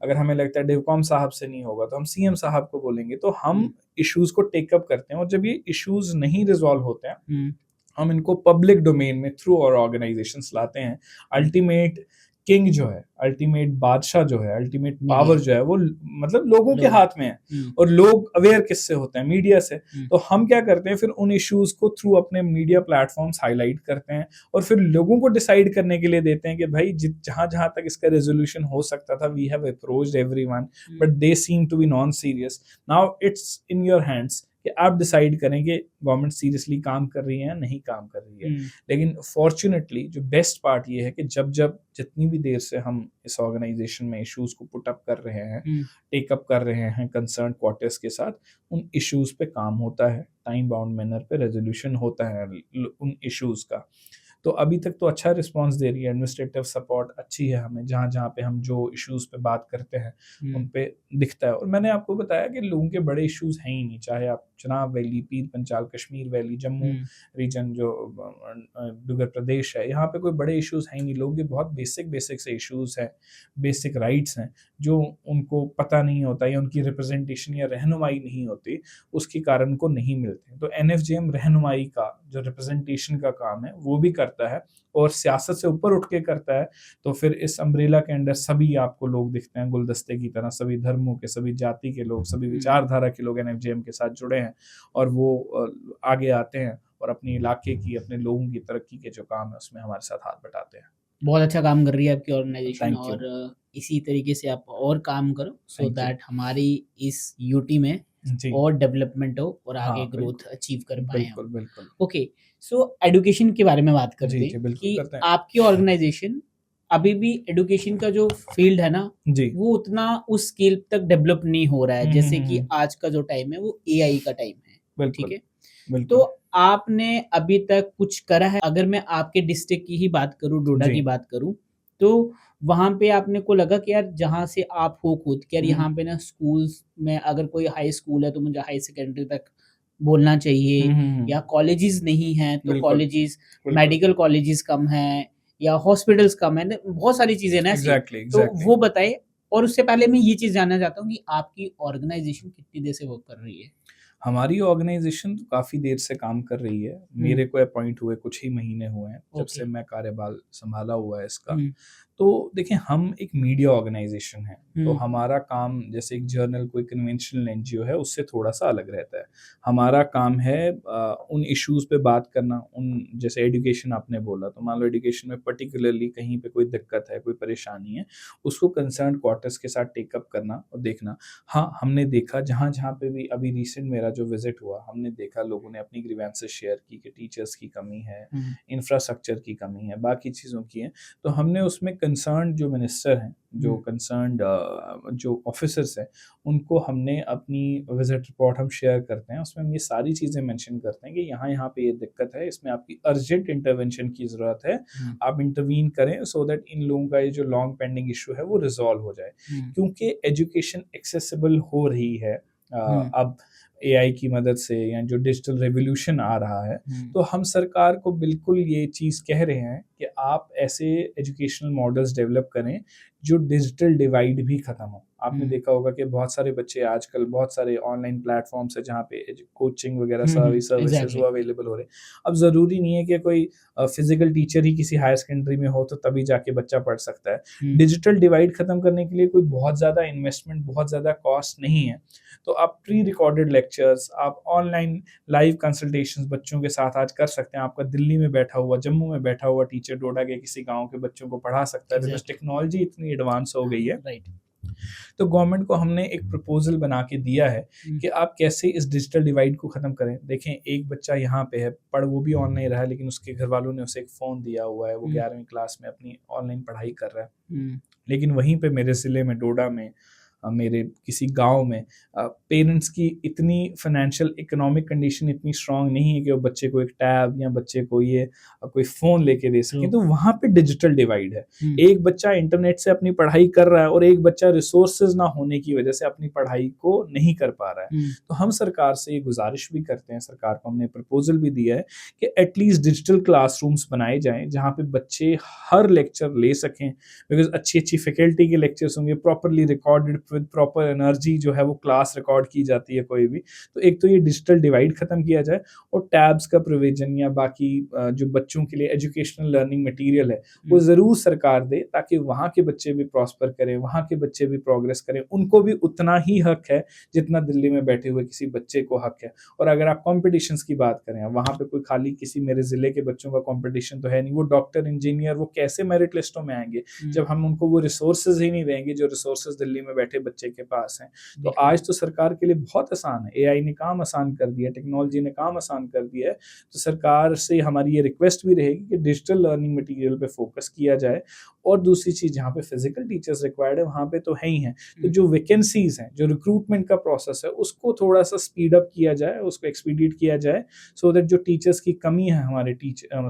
S2: अगर हमें लगता है डिवकॉम साहब से नहीं होगा तो हम CM साहब को बोलेंगे। तो हम इश्यूज को टेकअप करते हैं, और जब ये इश्यूज नहीं रिजॉल्व होते हैं हम इनको पब्लिक डोमेन में थ्रू और ऑर्गेनाइजेशंस लाते हैं। अल्टीमेट किंग जो है, अल्टीमेट बादशाह जो है, अल्टीमेट पावर जो है वो मतलब लोगों के हाथ में है, और लोग अवेयर किससे होते हैं? मीडिया से। तो हम क्या करते हैं, फिर उन इश्यूज को थ्रू अपने मीडिया प्लेटफॉर्म्स हाईलाइट करते हैं, और फिर लोगों को डिसाइड करने के लिए देते हैं कि भाई जहां जहां तक इसका रेजोल्यूशन हो सकता था, we have approached everyone but they seem to be non serious. Now it's in your hands कि आप डिसाइड करें कि गवर्नमेंट सीरियसली काम कर रही है या नहीं काम कर रही है। लेकिन फॉर्चुनेटली जो बेस्ट पार्ट ये है कि जब जितनी भी देर से हम इस ऑर्गेनाइजेशन में इश्यूज को पुट अप कर रहे हैं, टेकअप कर रहे हैं कंसर्न क्वार्टर्स के साथ, उन इश्यूज पे काम होता है, टाइम बाउंड मैनर पे रेजोल्यूशन होता है उन इश्यूज का। तो अभी तक तो अच्छा रिस्पांस दे रही है, एडमिनिस्ट्रेटिव सपोर्ट अच्छी है हमें, जहाँ जहाँ पे हम जो इश्यूज पे बात करते हैं उन पे दिखता है। और मैंने आपको बताया कि लोगों के बड़े इश्यूज हैं ही नहीं, चाहे आप चिनाब वैली, पीर पंचाल कश्मीर वैली, जम्मू रीजन जो डुगर प्रदेश है, यहाँ पे कोई बड़े इश्यूज हैं ही नहीं। लोगों के बहुत बेसिक से इश्यूज हैं, बेसिक राइट्स हैं जो उनको पता नहीं होता, या उनकी रिप्रेजेंटेशन या रहनुमाई नहीं होती, उसके कारण को नहीं मिलते। तो NFJM रहनुमाई का जो रिप्रेजेंटेशन का काम है वो भी करता है, और सियासत से ऊपर उठ के करता है। तो फिर इस अम्ब्रेला के अंदर सभी आपको लोग दिखते हैं गुलदस्ते की तरह, सभी धर्मों के, सभी जाति के लोग, सभी विचारधारा के लोग NFJM के साथ जुड़े हैं, और वो आगे आते हैं और अपने इलाके की, अपने लोगों की तरक्की के जो काम है उसमें हमारे साथ हाथ बटाते हैं।
S1: बहुत अच्छा काम कर रही है आपकी ऑर्गेनाइजेशन, और इसी तरीके से आप और काम करो, सो दैट हमारी इस यूटी में और डेवलपमेंट हो और आगे ग्रोथ अचीव कर पाए।
S2: बिल्कुल।
S1: ओके, सो एडुकेशन के बारे में बात करते हैं कि आपकी ऑर्गेनाइजेशन अभी भी एडुकेशन का जो फील्ड है ना, वो उतना उस स्केल तक डेवलप नहीं हो रहा है, जैसे कि आज का जो टाइम है वो AI का टाइम है, ठीक है। तो आपने अभी तक कुछ करा है? अगर मैं आपके डिस्ट्रिक्ट की ही बात करूं, डोडा की बात करूं, तो वहां पे आपने को लगा कि यार जहां से आप हो खुद, कि यार यहाँ पे ना स्कूल्स में अगर कोई हाई स्कूल है तो मुझे हाई सेकेंडरी तक बोलना चाहिए, या कॉलेजेस नहीं है तो कॉलेजेस, मेडिकल कॉलेजेस कम है, या हॉस्पिटल्स कम है, बहुत सारी चीजें ना। तो वो बताए। और उससे पहले मैं ये चीज जानना चाहता हूँ कि आपकी ऑर्गेनाइजेशन कितनी देर से वर्क कर रही है?
S2: हमारी ऑर्गेनाइजेशन तो काफ़ी देर से काम कर रही है। मेरे को अपॉइंट हुए कुछ ही महीने हुए हैं जब से मैं कार्यभार संभाला हुआ है इसका। तो देखिए, हम एक मीडिया ऑर्गेनाइजेशन है, तो
S1: हम्म,
S2: हमारा काम जैसे एक जर्नल कोई कन्वेंशनल एनजीओ है उससे थोड़ा सा अलग रहता है। हमारा काम है उन इश्यूज पे बात करना, उन जैसे एजुकेशन आपने बोला, तो मान लो एजुकेशन में पर्टिकुलरली कहीं पे कोई दिक्कत है, कोई परेशानी है, उसको कंसर्न क्वार्टर्स के साथ टेकअप करना और देखना। हाँ, हमने देखा जहाँ जहाँ पे भी अभी रिसेंट मेरा जो विजिट हुआ, हमने देखा लोगों ने अपनी ग्रीवेंसेस शेयर की कि टीचर्स की कमी है,
S1: हम्म,
S2: इंफ्रास्ट्रक्चर की कमी है, बाकी चीज़ों की है। तो हमने उसमें कंसर्न जो मिनिस्टर हैं, जो
S1: हम्म,
S2: कंसर्न्ड जो ऑफिसर्स हैं, उनको हमने अपनी विजिट रिपोर्ट हम शेयर करते हैं, उसमें हम ये सारी चीज़ें मेंशन करते हैं कि यहाँ यहाँ पे ये दिक्कत है, इसमें आपकी अर्जेंट इंटरवेंशन की ज़रूरत है,
S1: हम्म,
S2: आप इंटरवीन करें सो दैट इन लोगों का ये जो लॉन्ग पेंडिंग इशू है वो रिजॉल्व हो जाए।
S1: हम्म,
S2: क्योंकि एजुकेशन एक्सेसिबल हो रही है
S1: हम्म,
S2: अब एआई की मदद से, या जो डिजिटल रेवोल्यूशन आ रहा है,
S1: हम्म,
S2: तो हम सरकार को बिल्कुल ये चीज़ कह रहे हैं कि आप ऐसे एजुकेशनल मॉडल्स डेवलप करें जो डिजिटल डिवाइड भी ख़त्म हो। आपने
S1: हम्म,
S2: देखा होगा कि बहुत सारे बच्चे आजकल बहुत सारे ऑनलाइन प्लेटफॉर्म्स है जहाँ पे कोचिंग वगैरह सर्विसेज वो
S1: एग्जैक्टली।
S2: अवेलेबल हो रहे हैं। अब ज़रूरी नहीं है कि कोई फिजिकल टीचर ही किसी हायर सेकेंडरी में हो तो तभी जाके बच्चा पढ़ सकता है।
S1: हम्म,
S2: डिजिटल डिवाइड ख़त्म करने के लिए कोई बहुत ज़्यादा इन्वेस्टमेंट, बहुत ज़्यादा कॉस्ट नहीं है। तो आप प्री रिकॉर्डेड लेक्चर्स, आप ऑनलाइन लाइव कंसल्टेशंस बच्चों के साथ आज कर सकते हैं। आपका दिल्ली में बैठा हुआ, जम्मू में बैठा हुआ टीचर डोडा के किसी गाँव के बच्चों को पढ़ा सकता है, बिकॉज़
S1: एग्जैक्टली।
S2: टेक्नोलॉजी इतनी एडवांस हो गई है।
S1: राइट।
S2: तो गवर्नमेंट को हमने एक प्रपोज़ल बना के दिया है
S1: हम्म,
S2: कि आप कैसे इस डिजिटल डिवाइड को ख़त्म करें। देखें, एक बच्चा यहाँ पे है, पढ़ वो भी ऑनलाइन रहा है, लेकिन उसके घरवालों ने उसे एक फ़ोन दिया हुआ है, वो
S1: हम्म,
S2: 11वीं क्लास में अपनी ऑनलाइन पढ़ाई कर रहा है।
S1: हम्म,
S2: लेकिन वहीं पे मेरे ज़िले में, डोडा में, मेरे किसी गाँव में पेरेंट्स की इतनी फाइनेंशियल इकोनॉमिक कंडीशन इतनी स्ट्रॉन्ग नहीं है कि वो बच्चे को एक टैब या बच्चे को ये कोई फ़ोन लेके दे
S1: ट्रू।
S2: सकें, तो वहाँ पे डिजिटल डिवाइड है।
S1: हम्म,
S2: एक बच्चा इंटरनेट से अपनी पढ़ाई कर रहा है और एक बच्चा रिसोर्सेज़ ना होने की वजह से अपनी पढ़ाई को नहीं कर पा रहा है।
S1: हम्म,
S2: तो हम सरकार से ये गुज़ारिश भी करते हैं, सरकार को हमने प्रपोज़ल भी दिया है कि एटलीस्ट डिजिटल क्लासरूम्स बनाए जाएँ, जहाँ पे बच्चे हर लेक्चर ले सकें, बिकॉज़ अच्छी-अच्छी फैकल्टी के लेक्चर्स होंगे, properly recorded with proper energy जो है वो क्लास रिकॉर्ड की जाती है कोई भी। तो एक तो ये डिजिटल डिवाइड खत्म किया जाए और टैब्स का प्रोविज़न या बाकी जो बच्चों के लिए एजुकेशनल लर्निंग मटीरियल है, वो
S1: हम्म,
S2: ज़रूर सरकार दे, ताकि वहाँ के बच्चे भी प्रॉस्पर करें, वहाँ के बच्चे भी प्रोग्रेस करें। उनको भी उतना ही हक है जितना दिल्ली में बैठे हुए किसी बच्चे को हक है। और अगर आप कॉम्पिटिशन्स की बात करें, वहाँ पे कोई खाली किसी मेरे ज़िले के बच्चों का कॉम्पिटिशन तो है नहीं। वो डॉक्टर, इंजीनियर, वो कैसे मेरिट लिस्टों में आएँगे?
S1: हम्म,
S2: जब हम उनको वो रिसोर्सेज ही नहीं देंगे जो रिसोर्सेज दिल्ली में बैठे बच्चे के पास हैं। तो
S1: बिल्कुल।
S2: आज तो सरकार के लिए बहुत आसान है, एआई ने काम आसान कर दिया, टेक्नोलॉजी ने काम आसान कर दिया है। तो सरकार से हमारी ये रिक्वेस्ट भी रहेगी कि डिजिटल लर्निंग मटेरियल पे फोकस किया जाए। और दूसरी चीज़, जहाँ पे फिजिकल टीचर्स रिक्वायर्ड है वहाँ पे तो है ही हैं। तो
S1: हम्म,
S2: जो वैकेंसीज हैं, जो रिक्रूटमेंट का प्रोसेस है, उसको थोड़ा सा स्पीड अप किया जाए, उसको एक्सपीडिएट किया जाए, सो दैट जो टीचर्स की कमी है हमारे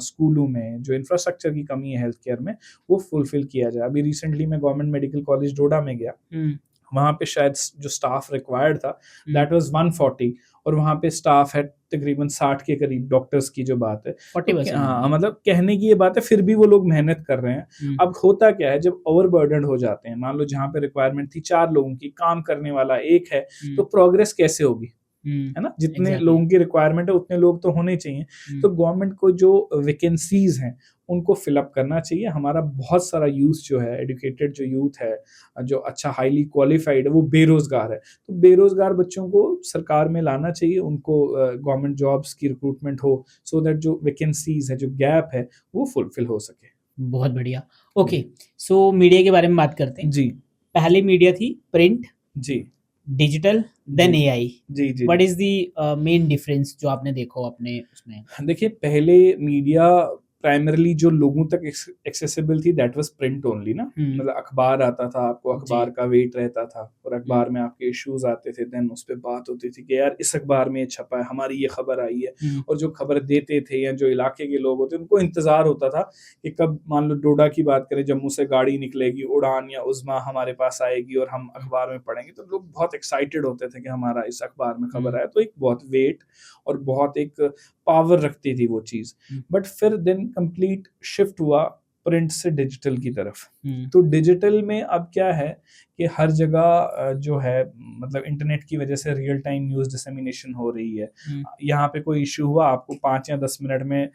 S2: स्कूलों में, जो इंफ्रास्ट्रक्चर की कमी है हेल्थ केयर में, वो फुलफिल किया जाए। अभी रिसेंटली मैं गवर्नमेंट मेडिकल कॉलेज डोडा में गया,
S1: हम्म,
S2: वहाँ पे शायद जो स्टाफ रिक्वायर्ड था
S1: हम्म,
S2: दैट वाज़ 140, और वहाँ पे स्टाफ है तकरीबन 60 के करीब, डॉक्टर्स की जो बात है। तो
S1: 40%
S2: हाँ,
S1: ओनली।
S2: मतलब कहने की ये बात है, फिर भी वो लोग मेहनत कर रहे हैं।
S1: हम्म,
S2: अब होता क्या है, जब ओवरबर्डन्ड हो जाते हैं, मान लो जहाँ पे रिक्वायरमेंट थी 4 लोगों की, काम करने वाला 1 है, तो
S1: हम्म,
S2: प्रोग्रेस कैसे होगी?
S1: हम्म,
S2: है ना? जितने
S1: एग्जैक्टली।
S2: लोगों की रिक्वायरमेंट है उतने लोग तो होने चाहिए।
S1: हम्म,
S2: तो गवर्नमेंट को जो वैकेंसीज़ हैं, उनको फिल अप करना चाहिए। हमारा बहुत सारा यूथ जो है, एजुकेटेड जो यूथ है, जो अच्छा हाइली क्वालिफाइड है, वो बेरोज़गार है। तो बेरोज़गार बच्चों को सरकार में लाना चाहिए, उनको गवर्नमेंट जॉब्स की रिक्रूटमेंट हो, सो दैट जो वैकेंसीज़ है, जो गैप है, वो फुलफिल हो सके।
S1: बहुत बढ़िया।
S2: जी।
S1: ओके, सो मीडिया के बारे में बात करते हैं।
S2: जी,
S1: पहले मीडिया थी प्रिंट,
S2: जी,
S1: डिजिटल,
S2: जी।
S1: Then AI.
S2: जी, जी,
S1: व्हाट
S2: जी।
S1: इज़ द मेन डिफरेंस जो आपने देखा हो अपने उसमें?
S2: देखिए, पहले मीडिया प्राइमरीली जो लोगों तक एक्सेसिबल थी दैट वाज़ प्रिंट ओनली ना,
S1: हुँ,
S2: मतलब अखबार आता था, आपको
S1: जी।
S2: अखबार का वेट रहता था और
S1: हुँ,
S2: अखबार में आपके इश्यूज़ आते थे, देन उस पे बात होती थी कि यार इस अखबार में ये छपा है, हमारी ये खबर आई है।
S1: हुँ,
S2: और जो खबर देते थे या जो इलाके के लोग होते उनको इंतज़ार होता था कि कब, मान लो डोडा की बात करें, जम्मू से गाड़ी निकलेगी, उड़ान या उज़्मा हमारे पास आएगी और हम
S1: हुँ,
S2: अखबार में पढ़ेंगे। तो लोग बहुत एक्साइटेड होते थे कि हमारा इस अखबार में खबर
S1: हुँ,
S2: आया, तो एक बहुत वेट और बहुत एक पावर रखती थी वो चीज़।
S1: हुँ,
S2: बट फिर देन कंप्लीट शिफ्ट हुआ प्रिंट से डिजिटल की तरफ। तो डिजिटल में अब क्या है कि हर जगह जो है मतलब इंटरनेट की वजह से रियल टाइम न्यूज़ डिसेमिनेशन हो रही है। यहाँ पे कोई इशू हुआ आपको 5 या 10 मिनट में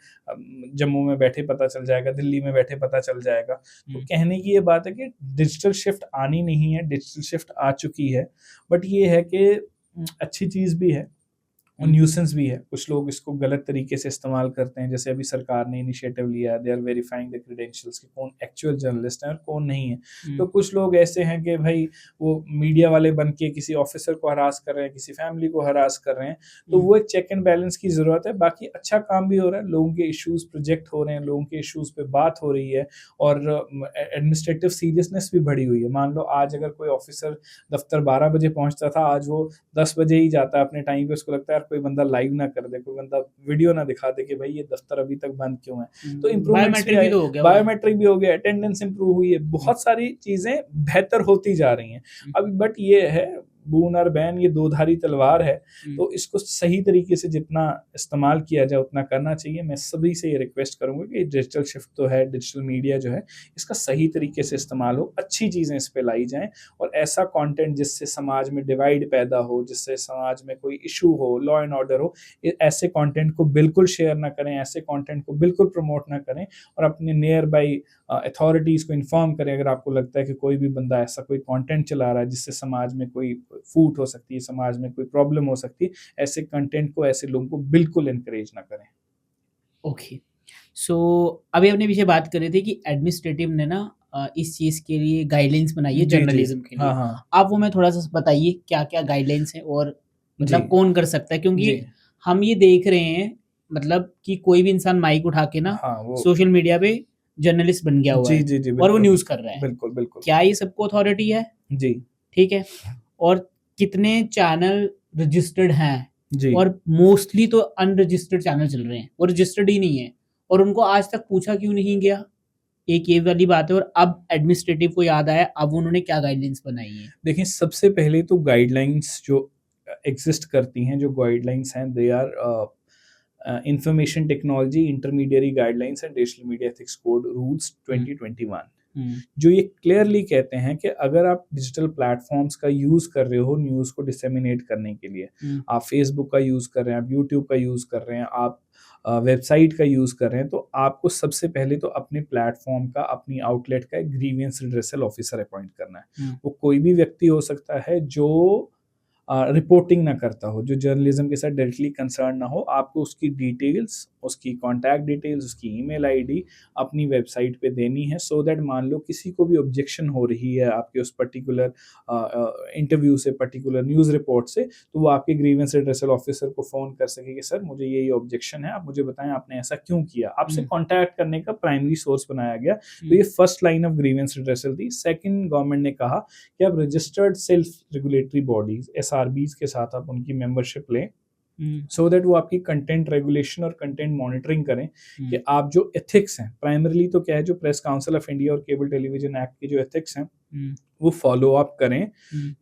S2: जम्मू में बैठे पता चल जाएगा, दिल्ली में बैठे पता चल जाएगा। तो कहने की ये बात है कि डिजिटल शिफ्ट आनी नहीं है, डिजिटल शिफ्ट आ चुकी है, बट ये है कि अच्छी चीज़ भी है और न्यूसेंस भी है। कुछ लोग इसको गलत तरीके से इस्तेमाल करते हैं, जैसे अभी सरकार ने इनिशिएटिव लिया है, they are verifying the credentials कि कौन एक्चुअल जर्नलिस्ट है और कौन नहीं है। तो कुछ लोग ऐसे हैं कि भाई वो मीडिया वाले बन के किसी ऑफिसर को हरास कर रहे हैं, किसी फैमिली को हरास कर रहे हैं, तो वो एक चेक एंड बैलेंस की ज़रूरत है। बाकी अच्छा काम भी हो रहा है, लोगों के इशूज़ प्रोजेक्ट हो रहे हैं, लोगों के इशूज़ पे बात हो रही है और एडमिनिस्ट्रेटिव सीरियसनेस भी बढ़ी हुई है। मान लो आज अगर कोई ऑफिसर दफ्तर 12 बजे पहुंचता था, आज वो 10 बजे ही जाता है अपने टाइम पे। उसको लगता है यार कोई बंदा लाइव ना कर दे, कोई बंदा वीडियो ना दिखा दे कि भाई ये दफ्तर अभी तक बंद क्यों है। तो इम्प्रूवमेंट्स भी आए, बायोमेट्रिक भी हो गया, अटेंडेंस इंप्रूव हुई है, बहुत सारी चीजें बेहतर होती जा रही हैं। अभी बट ये है बून और बैन, ये दो धारी तलवार है, तो इसको सही तरीके से जितना इस्तेमाल किया जाए उतना करना चाहिए। मैं सभी से ये रिक्वेस्ट करूंगा कि डिजिटल शिफ्ट तो है, डिजिटल मीडिया जो है इसका सही तरीके से इस्तेमाल हो, अच्छी चीज़ें इस पे लाई जाएं और ऐसा कंटेंट जिससे समाज में डिवाइड पैदा हो, जिससे समाज में कोई इशू हो, लॉ एंड ऑर्डर हो, ऐसे कंटेंट को बिल्कुल शेयर ना करें, ऐसे कंटेंट को बिल्कुल प्रमोट ना करें और अपने नियर बाई अथॉरिटीज़ को इन्फॉर्म करें अगर आपको लगता है कि कोई भी बंदा ऐसा कोई कंटेंट चला रहा है जिससे समाज में कोई फूट हो सकती है, समाज में कोई प्रॉब्लम हो सकती है। ऐसे कंटेंट को, ऐसे लोगों को बिल्कुल एनकरेज ना करें।
S1: ओके, सो अभी अपने पीछे बात कर रहे थे कि एडमिनिस्ट्रेटिव ने ना इस चीज़ के लिए गाइडलाइंस बनाई है जर्नलिज्म के लिए।
S2: हाँ।
S1: आप वो मैं थोड़ा सा बताइए क्या-क्या गाइडलाइंस हैं और मतलब कौन कर सकता है, क्योंकि हम ये देख रहे हैं मतलब कि कोई भी इंसान माइक उठा के ना सोशल मीडिया पे जर्नलिस्ट बन गया हुआ है और वो न्यूज़ कर रहा है।
S2: बिल्कुल।
S1: क्या ये सबको अथॉरिटी है?
S2: जी।
S1: ठीक है। और कितने चैनल रजिस्टर्ड हैं?
S2: जी।
S1: और मोस्टली तो अनरजिस्टर्ड चैनल चल रहे हैं, वो रजिस्टर्ड ही नहीं है और उनको आज तक पूछा क्यों नहीं गया? एक ये वाली बात है। और अब एडमिनिस्ट्रेटिव को याद आया, अब उन्होंने क्या गाइडलाइंस बनाई है?
S2: देखिए, सबसे पहले तो गाइडलाइंस जो एग्जिस्ट करती हैं, जो गाइडलाइंस हैं, they are information technology intermediary guidelines and digital media ethics code rules 2021, जो ये क्लियरली कहते हैं कि अगर आप डिजिटल प्लेटफॉर्म्स का यूज़ कर रहे हो न्यूज़ को डिसेमिनेट करने के लिए, आप फेसबुक का यूज़ कर रहे हैं, आप यूट्यूब का यूज़ कर रहे हैं, आप वेबसाइट का यूज़ कर रहे हैं, तो आपको सबसे पहले तो अपने प्लेटफॉर्म का, अपनी आउटलेट का एक ग्रीवियंस रिड्रेसल ऑफिसर अपॉइंट करना है। वो कोई भी व्यक्ति हो सकता है जो रिपोर्टिंग ना करता हो, जो जर्नलिज्म के साथ डायरेक्टली कंसर्न ना हो। आपको उसकी डिटेल्स, उसकी कॉन्टैक्ट डिटेल्स, उसकी ईमेल आईडी अपनी वेबसाइट पे देनी है, सो दैट मान लो किसी को भी ऑब्जेक्शन हो रही है आपके उस पर्टिकुलर इंटरव्यू से, पर्टिकुलर न्यूज़ रिपोर्ट से, तो वो आपके ग्रीवेंस रिड्रेसल ऑफिसर को फ़ोन कर सके कि सर मुझे ये ऑब्जेक्शन है, आप मुझे बताएं आपने ऐसा क्यों किया। आपसे कॉन्टैक्ट करने का प्राइमरी सोर्स बनाया गया। तो ये first line of grievance redressal थी। सेकेंड, गवर्नमेंट ने कहा कि आप registered self regulatory bodies SRBs के साथ आप उनकी मेंबरशिप लें, सो दैट वो आपकी कंटेंट रेगुलेशन और कंटेंट मॉनिटरिंग करें कि आप जो एथिक्स हैं, प्राइमरीली तो क्या है, जो प्रेस काउंसिल ऑफ इंडिया और केबल टेलीविजन एक्ट के जो एथिक्स हैं वो फॉलो अप करें।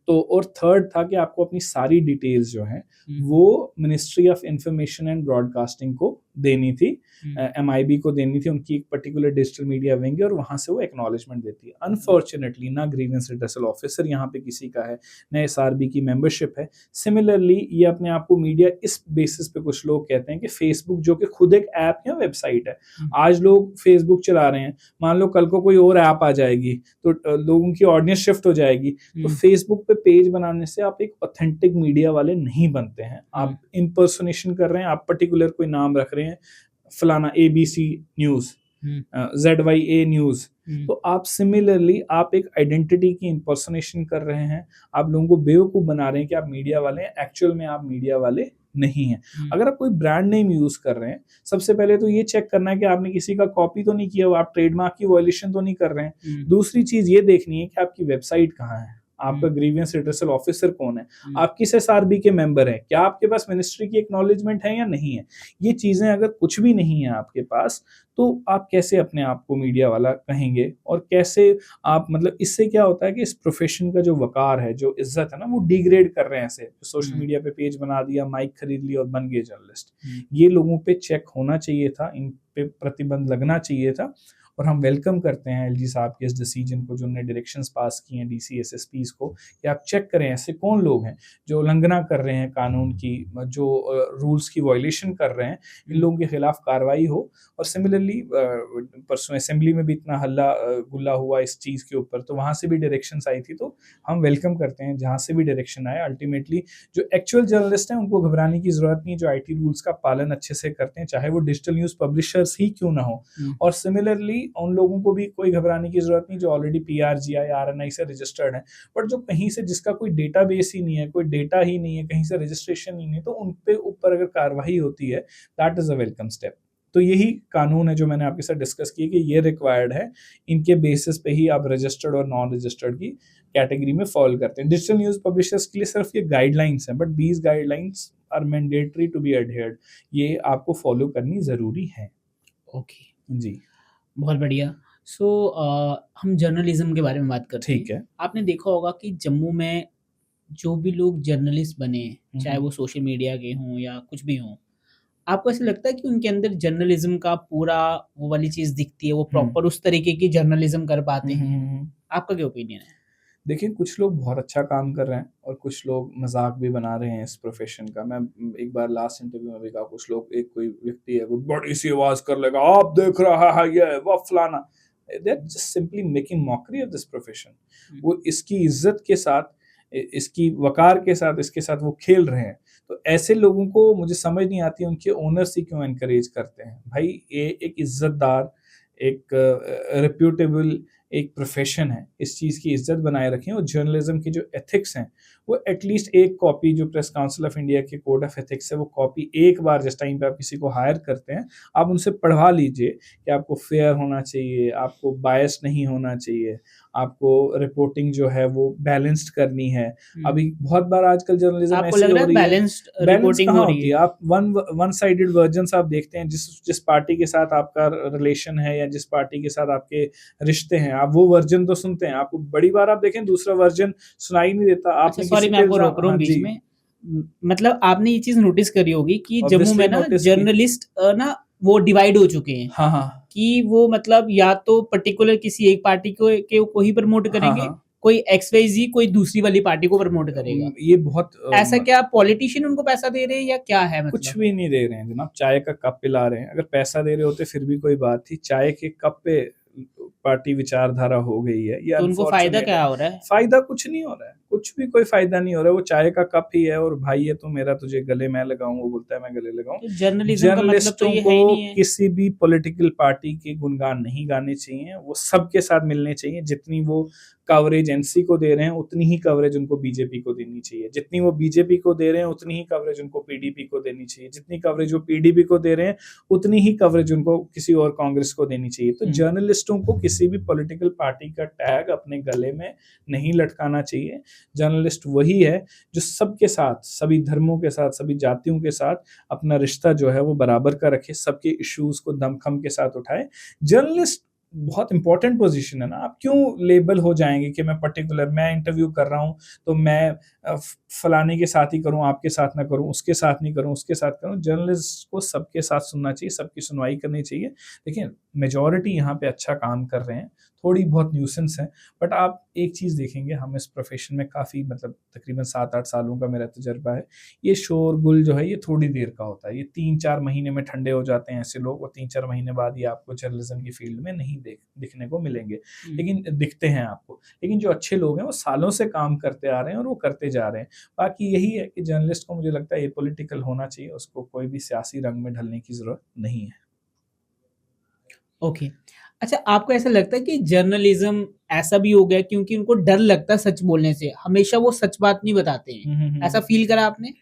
S2: तो और थर्ड था कि आपको अपनी सारी डिटेल्स जो हैं वो ministry of information and broadcasting को देनी थी, MIB को देनी थी। उनकी एक पर्टिकुलर डिजिटल मीडिया विंग है और वहां से वो एक्नॉलेजमेंट देती है। अनफॉर्चुनेटली ना ग्रीवेंस रिड्रेसल ऑफिसर यहाँ पे किसी का है, ना SRB की मेंबरशिप है। सिमिलरली ये अपने आप को मीडिया इस बेसिस पे कुछ लोग कहते हैं कि फेसबुक जो कि खुद एक ऐप या वेबसाइट है, आज लोग फेसबुक चला रहे हैं, मान लो कल को कोई और ऐप आ जाएगी तो लोगों की ऑडियंस शिफ्ट हो जाएगी। तो फेसबुक पे पेज बनाने से आप एक ऑथेंटिक मीडिया वाले नहीं बनते हैं। आप इम्पर्सोनेशन कर रहे हैं, आप पर्टिकुलर कोई नाम रख रहे हैं, फलाना ABC न्यूज़, ZYA न्यूज़, तो आप सिमिलरली आप एक आइडेंटिटी की इम्पर्सोनेशन कर रहे हैं। आप लोगों को बेवकूफ़ बना रहे हैं कि आप मीडिया वाले हैं, एक्चुअल में आप मीडिया वाले नहीं है। अगर आप कोई ब्रांड नेम यूज कर रहे हैं, सबसे पहले तो ये चेक करना है कि आपने किसी का कॉपी तो नहीं किया हुआ, आप ट्रेडमार्क की वायलेशन तो नहीं कर रहे हैं। दूसरी चीज ये देखनी है कि आपकी वेबसाइट कहाँ है, आपका ग्रीवियंस रिड्रेसल ऑफिसर कौन है, आप किस SRB के मेंबर हैं, क्या आपके पास मिनिस्ट्री की एक्नॉलेजमेंट है या नहीं है। ये चीजें अगर कुछ भी नहीं है आपके पास, तो आप कैसे अपने आप को मीडिया वाला कहेंगे और कैसे आप, मतलब इससे क्या होता है कि इस प्रोफेशन का जो वकार है, जो इज्जत है ना, वो डिग्रेड कर रहे हैं। ऐसे सोशल मीडिया पे पेज बना दिया, माइक खरीद लिया और बन गए जर्नलिस्ट। ये लोगों पे चेक होना चाहिए था, इन पे प्रतिबंध लगना चाहिए था और हम वेलकम करते हैं एलजी साहब के इस डिसीजन को, जो उन्होंने डायरेक्शंस पास किए हैं डीसी एसएसपीज को, कि आप चेक करें ऐसे कौन लोग हैं जो उल्लंघना कर रहे हैं कानून की, जो रूल्स की वायलेशन कर रहे हैं, इन लोगों के खिलाफ कार्रवाई हो। और सिमिलरली परसों असेंबली में भी इतना हल्ला गुल्ला हुआ इस चीज़ के ऊपर, तो वहाँ से भी डायरेक्शंस आई थी, तो हम वेलकम करते हैं जहाँ से भी डायरेक्शन आए। अल्टीमेटली जो एक्चुअल जर्नलिस्ट हैं उनको घबराने की जरूरत नहीं, जो आईटी रूल्स का पालन अच्छे से करते हैं, चाहे वो डिजिटल न्यूज़ पब्लिशर्स ही क्यों ना हो। और सिमिलरली उन लोगों को भी कोई घबराने की जरूरत नहीं जो ऑलरेडी पीआरजीआई आरएनआई से रजिस्टर्ड है, बट जो कहीं से, जिसका कोई डेटाबेस ही नहीं है, कोई डेटा ही नहीं है, कहीं से रजिस्ट्रेशन ही नहीं, तो उन पे ऊपर अगर कार्रवाई होती है, that is a welcome step. तो यही कानून है जो मैंने आपके साथ डिस्कस किया कि ये रिक्वायर्ड है, इनके बेसिस पे ही आप रजिस्टर्ड और नॉन रजिस्टर्ड की कैटेगरी में फॉल करते हैं। डिजिटल न्यूज़ पब्लिशर्स के लिए सिर्फ ये गाइडलाइंस हैं, but these guidelines are mandatory to be adhered, ये आपको फॉलो करनी ज़रूरी है।
S1: ओके,
S2: जी,
S1: बहुत बढ़िया। सो हम जर्नलिज्म के बारे में बात करते हैं।
S2: ठीक है।
S1: आपने देखा होगा कि जम्मू में जो भी लोग जर्नलिस्ट बने, चाहे वो सोशल मीडिया के हों या कुछ भी हों, आपको ऐसा लगता है कि उनके अंदर जर्नलिज्म का पूरा वो वाली चीज़ दिखती है, वो प्रॉपर उस तरीके की जर्नलिज्म कर पाते हैं? आपका क्या ओपिनियन है?
S2: देखिए, कुछ लोग बहुत अच्छा काम कर रहे हैं और कुछ लोग मज़ाक भी बना रहे हैं इस प्रोफ़ेशन का। मैं एक बार लास्ट इंटरव्यू में भी कहा, कुछ लोग, एक कोई व्यक्ति है, वो बड़ी-सी आवाज़ कर लेगा, "आप देख रहा है ये, वो फलाना।" They are just simply making mockery of this profession. वो इसकी इज़्ज़त के साथ, इसकी वक़ार के साथ, इसके साथ वो खेल रहे हैं। तो ऐसे लोगों को मुझे समझ नहीं आती, उनके ओनर्स ही क्यों एनकरेज करते हैं। भाई, ये एक इज़्ज़तदार, एक रेप्यूटेबल एक प्रोफेशन है, इस चीज़ की इज्जत बनाए रखें। और जर्नलिज्म की जो एथिक्स हैं, वो एटलीस्ट एक कॉपी, जो प्रेस काउंसिल ऑफ इंडिया के कोड ऑफ एथिक्स है, वो कॉपी एक बार जिस टाइम पे आप किसी को हायर करते हैं, आप उनसे पढ़वा लीजिए कि आपको फेयर होना चाहिए, आपको बायस नहीं होना चाहिए, आपको रिपोर्टिंग जो है वो बैलेंस्ड करनी है। अभी बहुत बार आजकल जर्नलिज्म
S1: आपको
S2: ऐसी
S1: लग
S2: हो
S1: रहा है
S2: रही है,
S1: बैलेंस्ड
S2: बैलेंस
S1: रिपोर्टिंग
S2: कहाँ
S1: हो रही
S2: होती है?
S1: है?
S2: आप वन साइडेड वर्जन्स आप देखते हैं, जिस जिस पार्टी के साथ आपका रिलेशन है या जिस पार्टी के साथ आपके रिश्ते हैं, आप वो वर्जन तो सुनते हैं। आपको बड़ी बार आप देखें दूसरा वर्जन सुनाई नहीं देता।
S1: अच्छा,
S2: आपने
S1: सॉरी
S2: किसी
S1: मैं
S2: पे
S1: आपको रोक रहा हूँ
S2: हाँ
S1: बीच
S2: जी,
S1: में। मतलब आपने ये चीज़ नोटिस करी होगी कि जम्मू
S2: ऑब्वियसली
S1: में ना
S2: नोटिस की।
S1: जर्नलिस्ट ना वो डिवाइड हो चुके हैं
S2: हाँ, हाँ।
S1: कि वो मतलब या तो पर्टिकुलर किसी एक पार्टी को ही प्रमोट
S2: हाँ,
S1: करेंगे,
S2: हाँ।
S1: कोई एक्सवाईज़ी कोई दूसरी वाली पार्टी को प्रमोट करेगा।
S2: ये बहुत
S1: ऐसा क्या पॉलिटिशियन उनको पैसा दे रहे हैं या क्या है
S2: कुछ
S1: मतलब?
S2: भी नहीं दे रहे हैं जनाब, चाय का कप पिला रहे हैं। अगर पैसा दे रहे होते फिर भी कोई बात थी, चाय के कप पे पार्टी विचारधारा हो गई है, ये
S1: तो उनको फ़ायदा
S2: अनफॉर्चुनेट है।
S1: क्या हो रहा है?
S2: फ़ायदा कुछ नहीं हो रहा है, कुछ भी कोई फ़ायदा नहीं हो रहा है, वो चाय का कप ही है और भाई ये तो मेरा तुझे गले मैं लगाऊँ, वो बोलता है मैं गले लगाऊँ।
S1: तो जर्नलिज्म का मतलब तो
S2: जर्नलिस्टों
S1: ये है
S2: को
S1: ही नहीं है।
S2: किसी भी पॉलिटिकल पार्टी के गुणगान नहीं गाने चाहिए, वो सबके साथ मिलने चाहिए। जितनी वो कवरेज एनसी को दे रहे हैं, उतनी ही कवरेज उनको बीजेपी को देनी चाहिए। जितनी वो बीजेपी को दे रहे हैं, उतनी ही कवरेज उनको पीडीपी को देनी चाहिए। जितनी कवरेज वो पीडीपी को दे रहे हैं, उतनी ही कवरेज उनको किसी और कांग्रेस को देनी चाहिए। तो जर्नलिस्टों को किसी भी पॉलिटिकल पार्टी का टैग अपने गले में नहीं लटकाना चाहिए। जर्नलिस्ट वही है जो सबके साथ, सभी धर्मों के साथ, सभी जातियों के साथ अपना रिश्ता जो है वो बराबर का रखे, सबके इश्यूज को दमखम के साथ उठाए। जर्नलिस्ट बहुत इंपॉर्टेंट पोजीशन है ना। आप क्यों लेबल हो जाएंगे कि मैं पर्टिकुलर, मैं इंटरव्यू कर रहा हूँ तो मैं फलाने के साथ ही करूँ, आपके साथ ना करूँ, उसके साथ नहीं करूँ, उसके साथ करूँ। जर्नलिस्ट को सबके साथ सुनना चाहिए, सबकी सुनवाई करनी चाहिए। देखिए, मेजॉरिटी यहाँ पे अच्छा काम कर रहे हैं, थोड़ी बहुत न्यूसेंस है, बट आप एक चीज़ देखेंगे, हम इस प्रोफेशन में काफ़ी, मतलब तकरीबन 7-8 सालों का मेरा तजर्बा है। ये शोरगुल जो है ये थोड़ी देर का होता है, ये 3-4 महीने में ठंडे हो जाते हैं ऐसे लोग, और 3-4 महीने बाद ये आपको जर्नलिज्म की फील्ड में नहीं दिखने को मिलेंगे, लेकिन दिखते हैं आपको। लेकिन जो अच्छे लोग हैं वो सालों से काम करते आ रहे हैं और वो करते जा रहे हैं। बाकी यही है कि जर्नलिस्ट को, मुझे लगता है, ये पॉलिटिकल होना चाहिए, उसको कोई भी सियासी रंग में ढलने की ज़रूरत नहीं है।
S1: ओके। अच्छा, आपको ऐसा लगता है कि जर्नलिज्म ऐसा भी हो गया क्योंकि उनको डर लगता है सच बोलने से, हमेशा वो सच बात नहीं बताते हैं। ऐसा फ़ील करा आपने?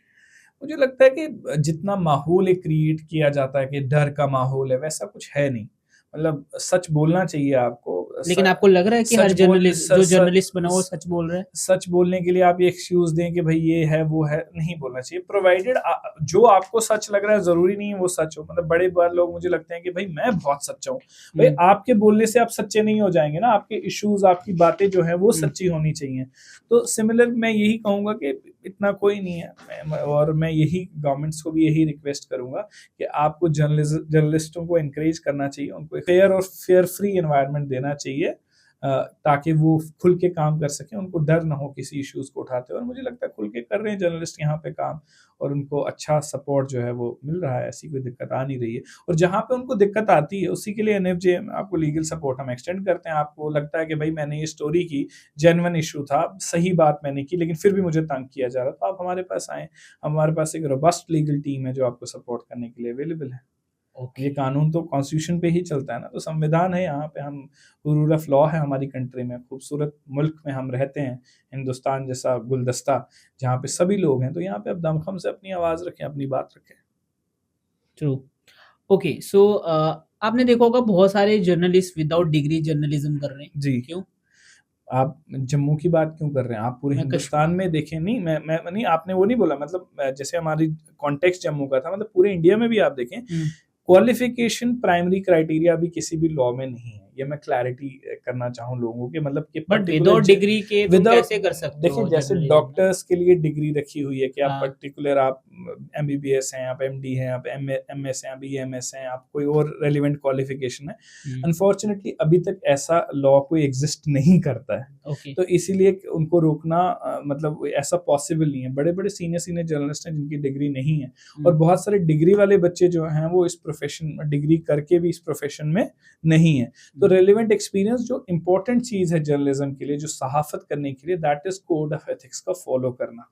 S2: मुझे लगता है कि जितना माहौल एक क्रिएट किया जाता है कि डर का माहौल है, वैसा कुछ है नहीं। मतलब सच बोलना चाहिए आपको।
S1: लेकिन आपको लग रहा है कि हर
S2: सच बोल
S1: जर्नलिस्ट जो जर्नलिस्ट बना वो सच बोल रहा है?
S2: सच बोलने के लिए आप ये एक्सक्यूज दें कि भाई ये है वो है, नहीं बोलना चाहिए। प्रोवाइडेड जो आपको सच लग रहा है, जरूरी नहीं है वो सच हो। मतलब बड़े बार लोग मुझे लगते हैं कि भाई मैं बहुत सच्चा हूँ। भाई आपके बोलने से आप सच्चे नहीं हो जाएंगे ना, आपके इश्यूज, आपकी बातें जो है वो सच्ची होनी चाहिए। तो सिमिलर मैं यही कहूंगा कि इतना कोई नहीं है। और मैं यही गवर्नमेंट्स को भी यही रिक्वेस्ट करूंगा कि आपको जर्नलिस्टों को एनकरेज करना चाहिए, उनको फेयर और फेयर फ्री एनवायरनमेंट देना चाहिए ताकि वो खुल के काम कर सकें, उनको डर ना हो किसी इश्यूज को उठाते। और मुझे लगता है खुल के कर रहे हैं जर्नलिस्ट यहाँ पे काम, और उनको अच्छा सपोर्ट जो है वो मिल रहा है, ऐसी कोई दिक्कत आ नहीं रही है। और जहाँ पे उनको दिक्कत आती है उसी के लिए एनएफजे आपको लीगल सपोर्ट हम एक्सटेंड करते हैं। आपको लगता है कि भाई मैंने ये स्टोरी की, जेन्युइन इशू था, सही बात मैंने की, लेकिन फिर भी मुझे तंग किया जा रहा, तो आप हमारे पास आए। हमारे पास एक रोबस्ट लीगल टीम है जो आपको सपोर्ट करने के लिए अवेलेबल है। ये कानून तो कॉन्स्टिट्यूशन पे ही चलता है ना, तो संविधान है यहाँ पे, हम रूल ऑफ लॉ है हमारी कंट्री में, खूबसूरत मुल्क में हम रहते हैं, हिंदुस्तान जैसा गुलदस्ता जहाँ पे सभी लोग हैं। तो यहाँ पे अब दमखम से अपनी आवाज़ रखें, अपनी बात रखें।
S1: ट्रू। ओके, सो आपने देखा होगा बहुत सारे जर्नलिस्ट विदाउट डिग्री जर्नलिज्म कर रहे हैं।
S2: जी।
S1: क्यों?
S2: आप जम्मू की बात क्यों कर रहे हैं? आप पूरे
S1: मैं
S2: हिंदुस्तान में देखें। नहीं, मैं नहीं, आपने वो नहीं बोला, मतलब जैसे हमारी कॉन्टेक्स्ट जम्मू का था, मतलब पूरे इंडिया में भी आप देखें, क्वालिफिकेशन प्राइमरी क्राइटेरिया भी किसी भी लॉ में नहीं है। ये मैं क्लैरिटी करना चाहूँ लोगों के, मतलब कि
S1: बट विदाउट डिग्री के तुम
S2: विदाउट,
S1: कैसे कर सकते
S2: देखिए
S1: हो
S2: जैसे
S1: जर्नलिज्म?
S2: डॉक्टर्स के लिए डिग्री रखी हुई है कि आप
S1: हाँ।
S2: पर्टिकुलर, आप एमबीबीएस हैं, आप एमडी हैं, आप एमएस हैं, आप बीएमएस हैं, आप कोई और रेलिवेंट क्वालिफिकेशन है। अनफॉर्चुनेटली अभी तक ऐसा लॉ कोई एग्जिस्ट नहीं करता है।
S1: ओके।
S2: तो इसीलिए उनको रोकना मतलब ऐसा पॉसिबल नहीं है। बड़े बड़े सीनियर जर्नलिस्ट हैं जिनकी डिग्री नहीं है, और बहुत सारे डिग्री वाले बच्चे जो हैं वो इस प्रोफेशन, डिग्री करके भी इस प्रोफेशन में नहीं है। तो रेलिवेंट एक्सपीरियंस जो इंपॉर्टेंट चीज है जर्नलिज्म के लिए, जो सहाफत करने के लिए, that is code of ethics का फॉलो करना,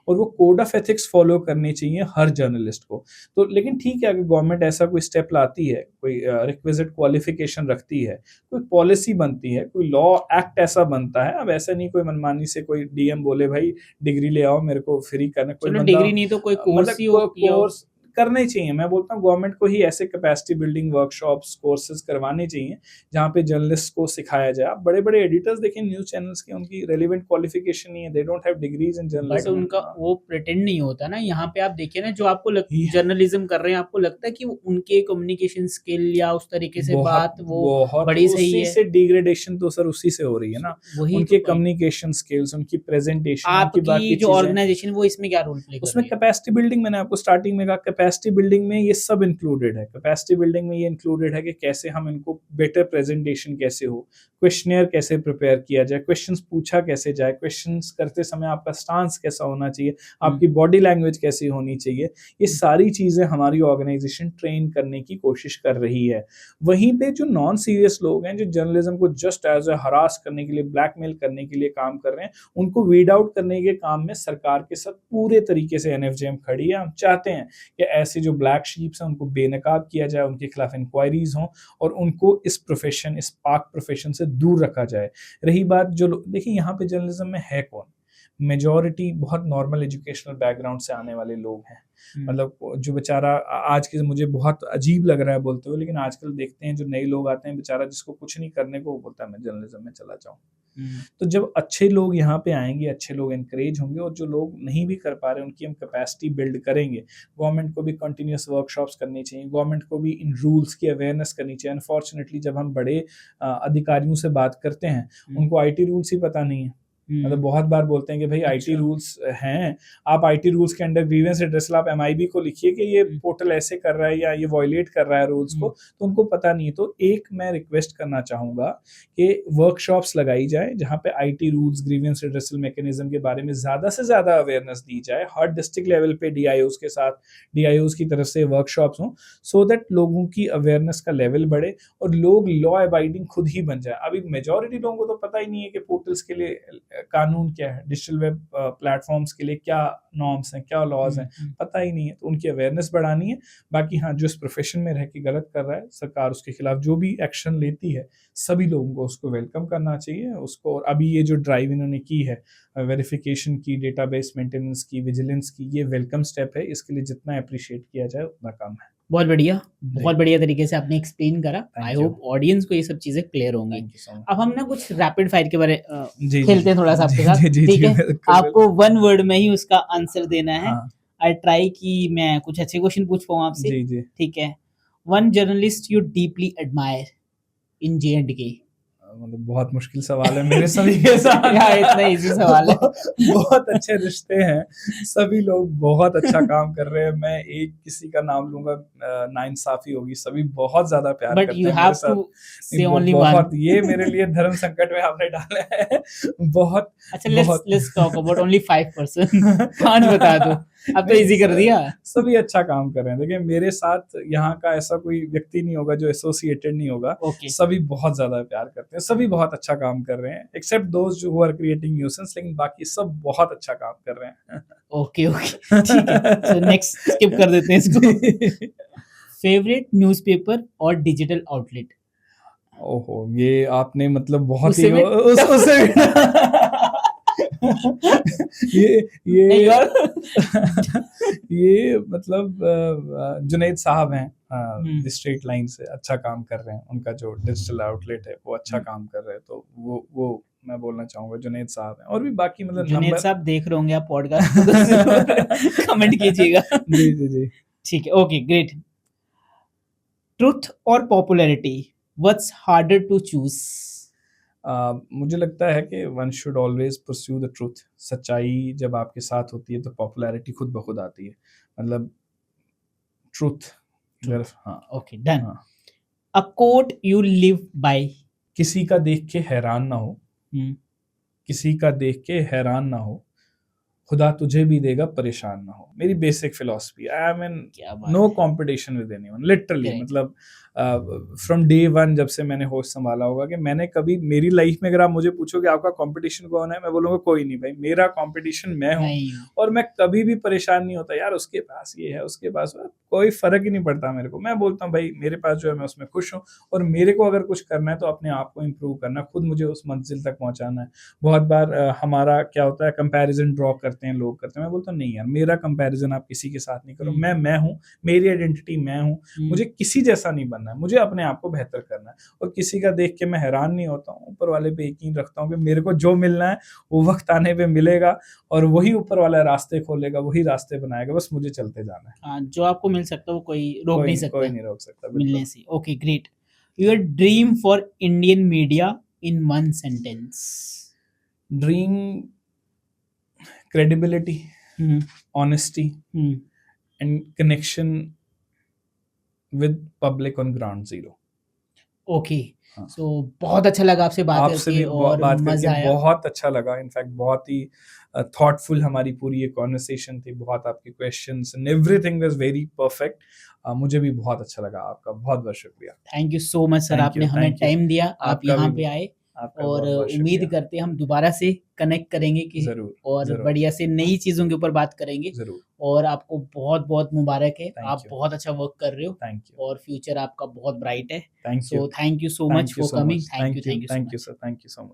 S2: और वो कोड ऑफ एथिक्स फॉलो करनी चाहिए हर जर्नलिस्ट को। तो लेकिन ठीक है, अगर गवर्नमेंट ऐसा कोई स्टेप लाती है, कोई रिक्विजिट क्वालिफिकेशन रखती है, कोई पॉलिसी बनती है, कोई लॉ एक्ट ऐसा बनता है, अब ऐसा नहीं कोई मनमानी से कोई डीएम बोले भाई डिग्री ले आओ मेरे को फ्री करना, कोई
S1: चलो
S2: बंदा
S1: डिग्री नहीं तो कोई कोर्स ही हो
S2: कोर्स करना ही चाहिए। मैं बोलता हूँ गवर्नमेंट को ही ऐसे कैपेसिटी बिल्डिंग वर्कशॉप्स, कोर्सेज करवाने चाहिए जहाँ पे जर्नलिस्ट को सिखाया जाए। आप बड़े बड़े एडिटर्स देखें न्यूज चैनल्स के, उनकी रेलिवेंट क्वालिफिकेशन नहीं है, they don't have degrees in
S1: but
S2: journalism.
S1: उनका वो प्रिटेंड नहीं होता ना। यहाँ पे आप देखिए ना, जो आपको
S2: Yeah.
S1: जर्नलिज्म कर रहे हैं, आपको लगता है कि उनके कम्युनिकेशन स्किल या उस तरीके से
S2: बहुत
S1: बात वो
S2: बहुत
S1: बड़ी सही
S2: उसी
S1: है।
S2: से डिग्रेडेशन तो सर उसी से हो रही है ना।
S1: वही
S2: उनके
S1: तो point।
S2: कम्युनिकेशन स्किल्स, उनकी प्रेजेंटेशन, उनकी
S1: आपकी
S2: बाकी
S1: जो
S2: चीजें,
S1: ऑर्गेनाइजेशन वो इसमें क्या रोल प्ले कर
S2: उसमें
S1: रही है?
S2: कैपेसिटी बिल्डिंग, मैंने आपको स्टार्टिंग में कहा, कैपेसिटी बिल्डिंग में ये सब इंक्लूडेड है। कैपेसिटी बिल्डिंग में ये इंक्लूडेड है कि कैसे हम इनको बेटर प्रेजेंटेशन कैसे हो, क्वेश्चनियर कैसे प्रिपेयर किया जाए, क्वेश्चंस पूछा कैसे जाए, क्वेश्चंस करते समय आपका स्टांस कैसा होना चाहिए, आपकी बॉडी लैंग्वेज कैसी होनी चाहिए, ये सारी चीजें हमारी ऑर्गेनाइजेशन ट्रेन करने की कोशिश कर रही है। वहीं पे जो नॉन सीरियस लोग हैं, जो जर्नलिज्म को जस्ट एज ए हरास करने के लिए, ब्लैकमेल करने के लिए काम कर रहे हैं, उनको वीड आउट करने के काम में सरकार के साथ पूरे तरीके से एनएफजेएम खड़ी है। हम चाहते हैं कि ऐसे जो ब्लैक शीप्स हैं उनको बेनकाब किया जाए, उनके खिलाफ इंक्वायरीज हों, और उनको इस प्रोफेशन, इस पाक प्रोफेशन से दूर रखा जाए। रही बात जो देखिए यहाँ पे जर्नलिज्म में है कौन, मेजॉरिटी बहुत नॉर्मल एजुकेशनल बैकग्राउंड से आने वाले लोग हैं। मतलब जो बेचारा आज के, मुझे बहुत अजीब लग रहा है बोलते हुए, लेकिन आजकल देखते हैं जो नए लोग आते हैं, बेचारा जिसको कुछ नहीं करने को, वो बोलता है मैं जर्नलिज्म में चला जाऊँ। तो जब अच्छे लोग यहाँ पे आएंगे, अच्छे लोग एनकरेज होंगे, और जो लोग नहीं भी कर पा रहे उनकी हम कैपेसिटी बिल्ड करेंगे। गवर्नमेंट को भी कंटिन्यूस वर्कशॉप्स करनी चाहिए, गवर्नमेंट को भी इन रूल्स की अवेयरनेस करनी चाहिए। अनफॉर्चुनेटली जब हम बड़े अधिकारियों से बात करते हैं, उनको आईटी रूल्स ही पता नहीं है। मतलब बहुत बार बोलते हैं कि भाई आईटी रूल्स हैं, आप आईटी रूल्स के अंडर ग्रीवेंस रिड्रेसल आप एमआईबी को लिखिए कि ये पोर्टल ऐसे कर रहा है या ये वायलेट कर रहा है रूल्स को, तो उनको पता नहीं है। तो एक मैं रिक्वेस्ट करना चाहूँगा कि वर्कशॉप्स लगाई जाए जहाँ पे IT rules, grievance redressal mechanism के बारे में ज़्यादा से ज़्यादा अवेयरनेस दी जाए। हर डिस्ट्रिक्ट लेवल पे डीआईओज के साथ, डीआईओज की तरफ से वर्कशॉप्स हों, सो दैट लोगों की अवेयरनेस का लेवल बढ़े और लोग लॉ अबाइडिंग खुद ही बन जाए। अभी मेजॉरिटी लोगों को तो पता ही नहीं है कि पोर्टल्स के लिए कानून क्या है, डिजिटल वेब प्लेटफॉर्म्स के लिए क्या नॉर्म्स हैं, क्या लॉज हैं, पता ही नहीं है। तो उनकी अवेयरनेस बढ़ानी है। बाकी हाँ, जो इस प्रोफेशन में रह के गलत कर रहा है, सरकार उसके खिलाफ जो भी एक्शन लेती है, सभी लोगों को उसको वेलकम करना चाहिए उसको। और अभी ये जो ड्राइव इन्होंने की है वेरिफिकेशन की, डेटाबेस मेंटेनेंस की, विजिलेंस की, ये वेलकम स्टेप है। इसके लिए जितना अप्रिशिएट किया जाए उतना कम है।
S1: बहुत बढ़िया तरीके से आपने एक्सप्लेन करा। आई होप ऑडियंस को ये सब चीजें क्लियर होंगी। अब हम ना कुछ रैपिड फायर के बारे खेलते हैं थोड़ा सा आपके साथ, ठीक है? आपको वन वर्ड में ही उसका आंसर देना है। आई ट्राई कि मैं कुछ अच्छे क्वेश्चन पूछ पाऊँ आपसे, ठीक है? One journalist you deeply admire in J&K।
S2: मतलब बहुत मुश्किल सवाल है मेरे सभी के साथ।
S1: यार इतना इजी सवाल है।
S2: बहुत अच्छे रिश्ते हैं, सभी लोग बहुत अच्छा काम कर रहे हैं। मैं एक किसी का नाम लूंगा, नाइंसाफी होगी, सभी बहुत ज्यादा प्यार
S1: बट
S2: करते
S1: यू
S2: हैं
S1: हैव
S2: मेरे
S1: टू
S2: साथ।
S1: से
S2: नहीं,
S1: ओनली
S2: बहुत,
S1: वन।
S2: ये मेरे लिए धर्म संकट में आपने डाला है। बहुत
S1: अच्छा लेट्स
S2: बहुत
S1: लेट्स टॉक अबाउट ओनली 5%। 5 बता दो, अब तो
S2: नहीं,
S1: इजी कर दिया।
S2: सभी अच्छा काम कर रहे हैं। देखिए मेरे साथ यहाँ का ऐसा कोई व्यक्ति नहीं होगा जो एसोसिएटेड नहीं होगा,
S1: ओके
S2: सभी बहुत ज्यादा प्यार करते हैं, सभी बहुत अच्छा काम कर रहे हैं, except those who are creating nuisance, लेकिन बाकी सब बहुत अच्छा काम कर रहे हैं।
S1: ओके ओके ठीक है, सो नेक्स्ट स्किप कर देते हैं इसको। फेवरेट न्यूज़पेपर और डिजिटल आउटलेट?
S2: ओहो, ये आपने मतलब बहुत ही
S1: उससे भी
S2: उससे
S1: नहीं
S2: ये
S1: यार।
S2: ये मतलब जुनैद साहब हैं,
S1: हम्म,
S2: स्ट्रेट लाइन से अच्छा काम कर रहे हैं, उनका जो डिजिटल आउटलेट है वो अच्छा काम कर रहे हैं, तो वो मैं बोलना चाहूंगा जुनैद साहब हैं। और भी बाकी मतलब
S1: जुनैद
S2: नंबर।
S1: साहब देख रहे होंगे आप पॉडकास्ट को, तो जरूर कमेंट कीजिएगा।
S2: जी जी जी।
S1: ठीक है, ओके ग्रेट। ट्रुथ और popularity, what's harder to choose?
S2: मुझे लगता है कि one should always pursue the truth. सच्चाई जब आपके साथ होती है तो पॉपुलैरिटी खुद ब खुद आती है, मतलब ट्रूथ। अगर हाँ
S1: ओके डन।
S2: हाँ,
S1: अ कोट यू लिव बाय?
S2: किसी का देख के हैरान ना हो, किसी का देख के हैरान ना हो, खुदा तुझे भी देगा परेशान ना हो। मेरी बेसिक फिलॉसफी, आई एम इन
S1: क्या बात
S2: नो
S1: है,
S2: competition with anyone, literally.
S1: Correct.
S2: मतलब फ्रॉम डे वन जब से मैंने होस्ट संभाला होगा, कि मैंने कभी मेरी लाइफ में, अगर आप मुझे पूछो कि आपका कंपटीशन कौन है, मैं बोलूंगा कोई नहीं भाई, मेरा कंपटीशन मैं हूँ।
S1: नहीं हूँ।
S2: और मैं कभी भी परेशान नहीं होता यार उसके पास ये है उसके पास वो है, कोई फर्क ही नहीं पड़ता मेरे को। मैं बोलता हूँ भाई मेरे पास जो है मैं उसमें खुश हूँ, और मेरे को अगर कुछ करना है तो अपने आप को इम्प्रूव करना है, खुद मुझे उस मंजिल तक पहुंचाना है। बहुत बार हमारा क्या होता है, कंपैरिजन ड्रॉ करते हैं लोग, करते हैं। मैं बोलता हूँ नहीं यार, मेरा कंपैरिजन आप किसी के साथ नहीं करो। मैं हूँ, मेरी आइडेंटिटी मैं हूँ, मुझे किसी जैसा नहीं बनना है, मुझे अपने आप को बेहतर करना है। और किसी का देख के मैं हैरान नहीं होता हूँ, ऊपर वाले पे यकीन रखता हूँ कि मेरे को जो मिलना है वो वक्त आने पे मिलेगा, और वही ऊपर वाला रास्ते खोलेगा, वही रास्ते बनाएगा, बस मुझे चलते जाना है।
S1: हाँ, जो आपको मिल सकता है वो कोई रोक नहीं
S2: कोई
S1: सकता
S2: नहीं रोक सकता,
S1: मिलने
S2: बिल्कुल।
S1: से। Okay great. Your dream for Indian media in one sentence?
S2: Dream, credibility, honesty and connection with public on ground zero.
S1: Okay,
S2: हाँ,
S1: सो बहुत अच्छा लगा आपसे बात
S2: आपसे
S1: करके
S2: भी
S1: और
S2: बात करके
S1: मजा आया।
S2: बहुत अच्छा लगा। इनफैक्ट बहुत ही थॉटफुल हमारी पूरी ये कॉन्वर्सेशन थी, बहुत आपके questions and everything was very perfect. मुझे भी बहुत अच्छा लगा। आपका बहुत बहुत शुक्रिया।
S1: Thank you so much sir,
S2: thank
S1: आपने
S2: यू,
S1: हमें
S2: थैंक यू।
S1: टाइम दिया, आप
S2: आपका
S1: यहाँ
S2: भी
S1: पे आए।
S2: आपका
S1: और
S2: बहुत बहुत
S1: उम्मीद
S2: शुक्रिया।
S1: करते हैं हम दोबारा से कनेक्ट करेंगे कि
S2: जरूर
S1: और
S2: जरूर
S1: बढ़िया से नई चीज़ों के ऊपर बात करेंगे।
S2: जरूर।
S1: और आपको बहुत बहुत मुबारक है,
S2: थैंक
S1: आप
S2: यू,
S1: बहुत अच्छा वर्क कर रहे हो
S2: थैंक यू,
S1: और फ्यूचर आपका बहुत ब्राइट है।
S2: Thank you,
S1: so thank you so much
S2: thank you
S1: for
S2: so
S1: coming,
S2: much.
S1: Thank you so
S2: thank you
S1: much.
S2: Sir, thank you so much.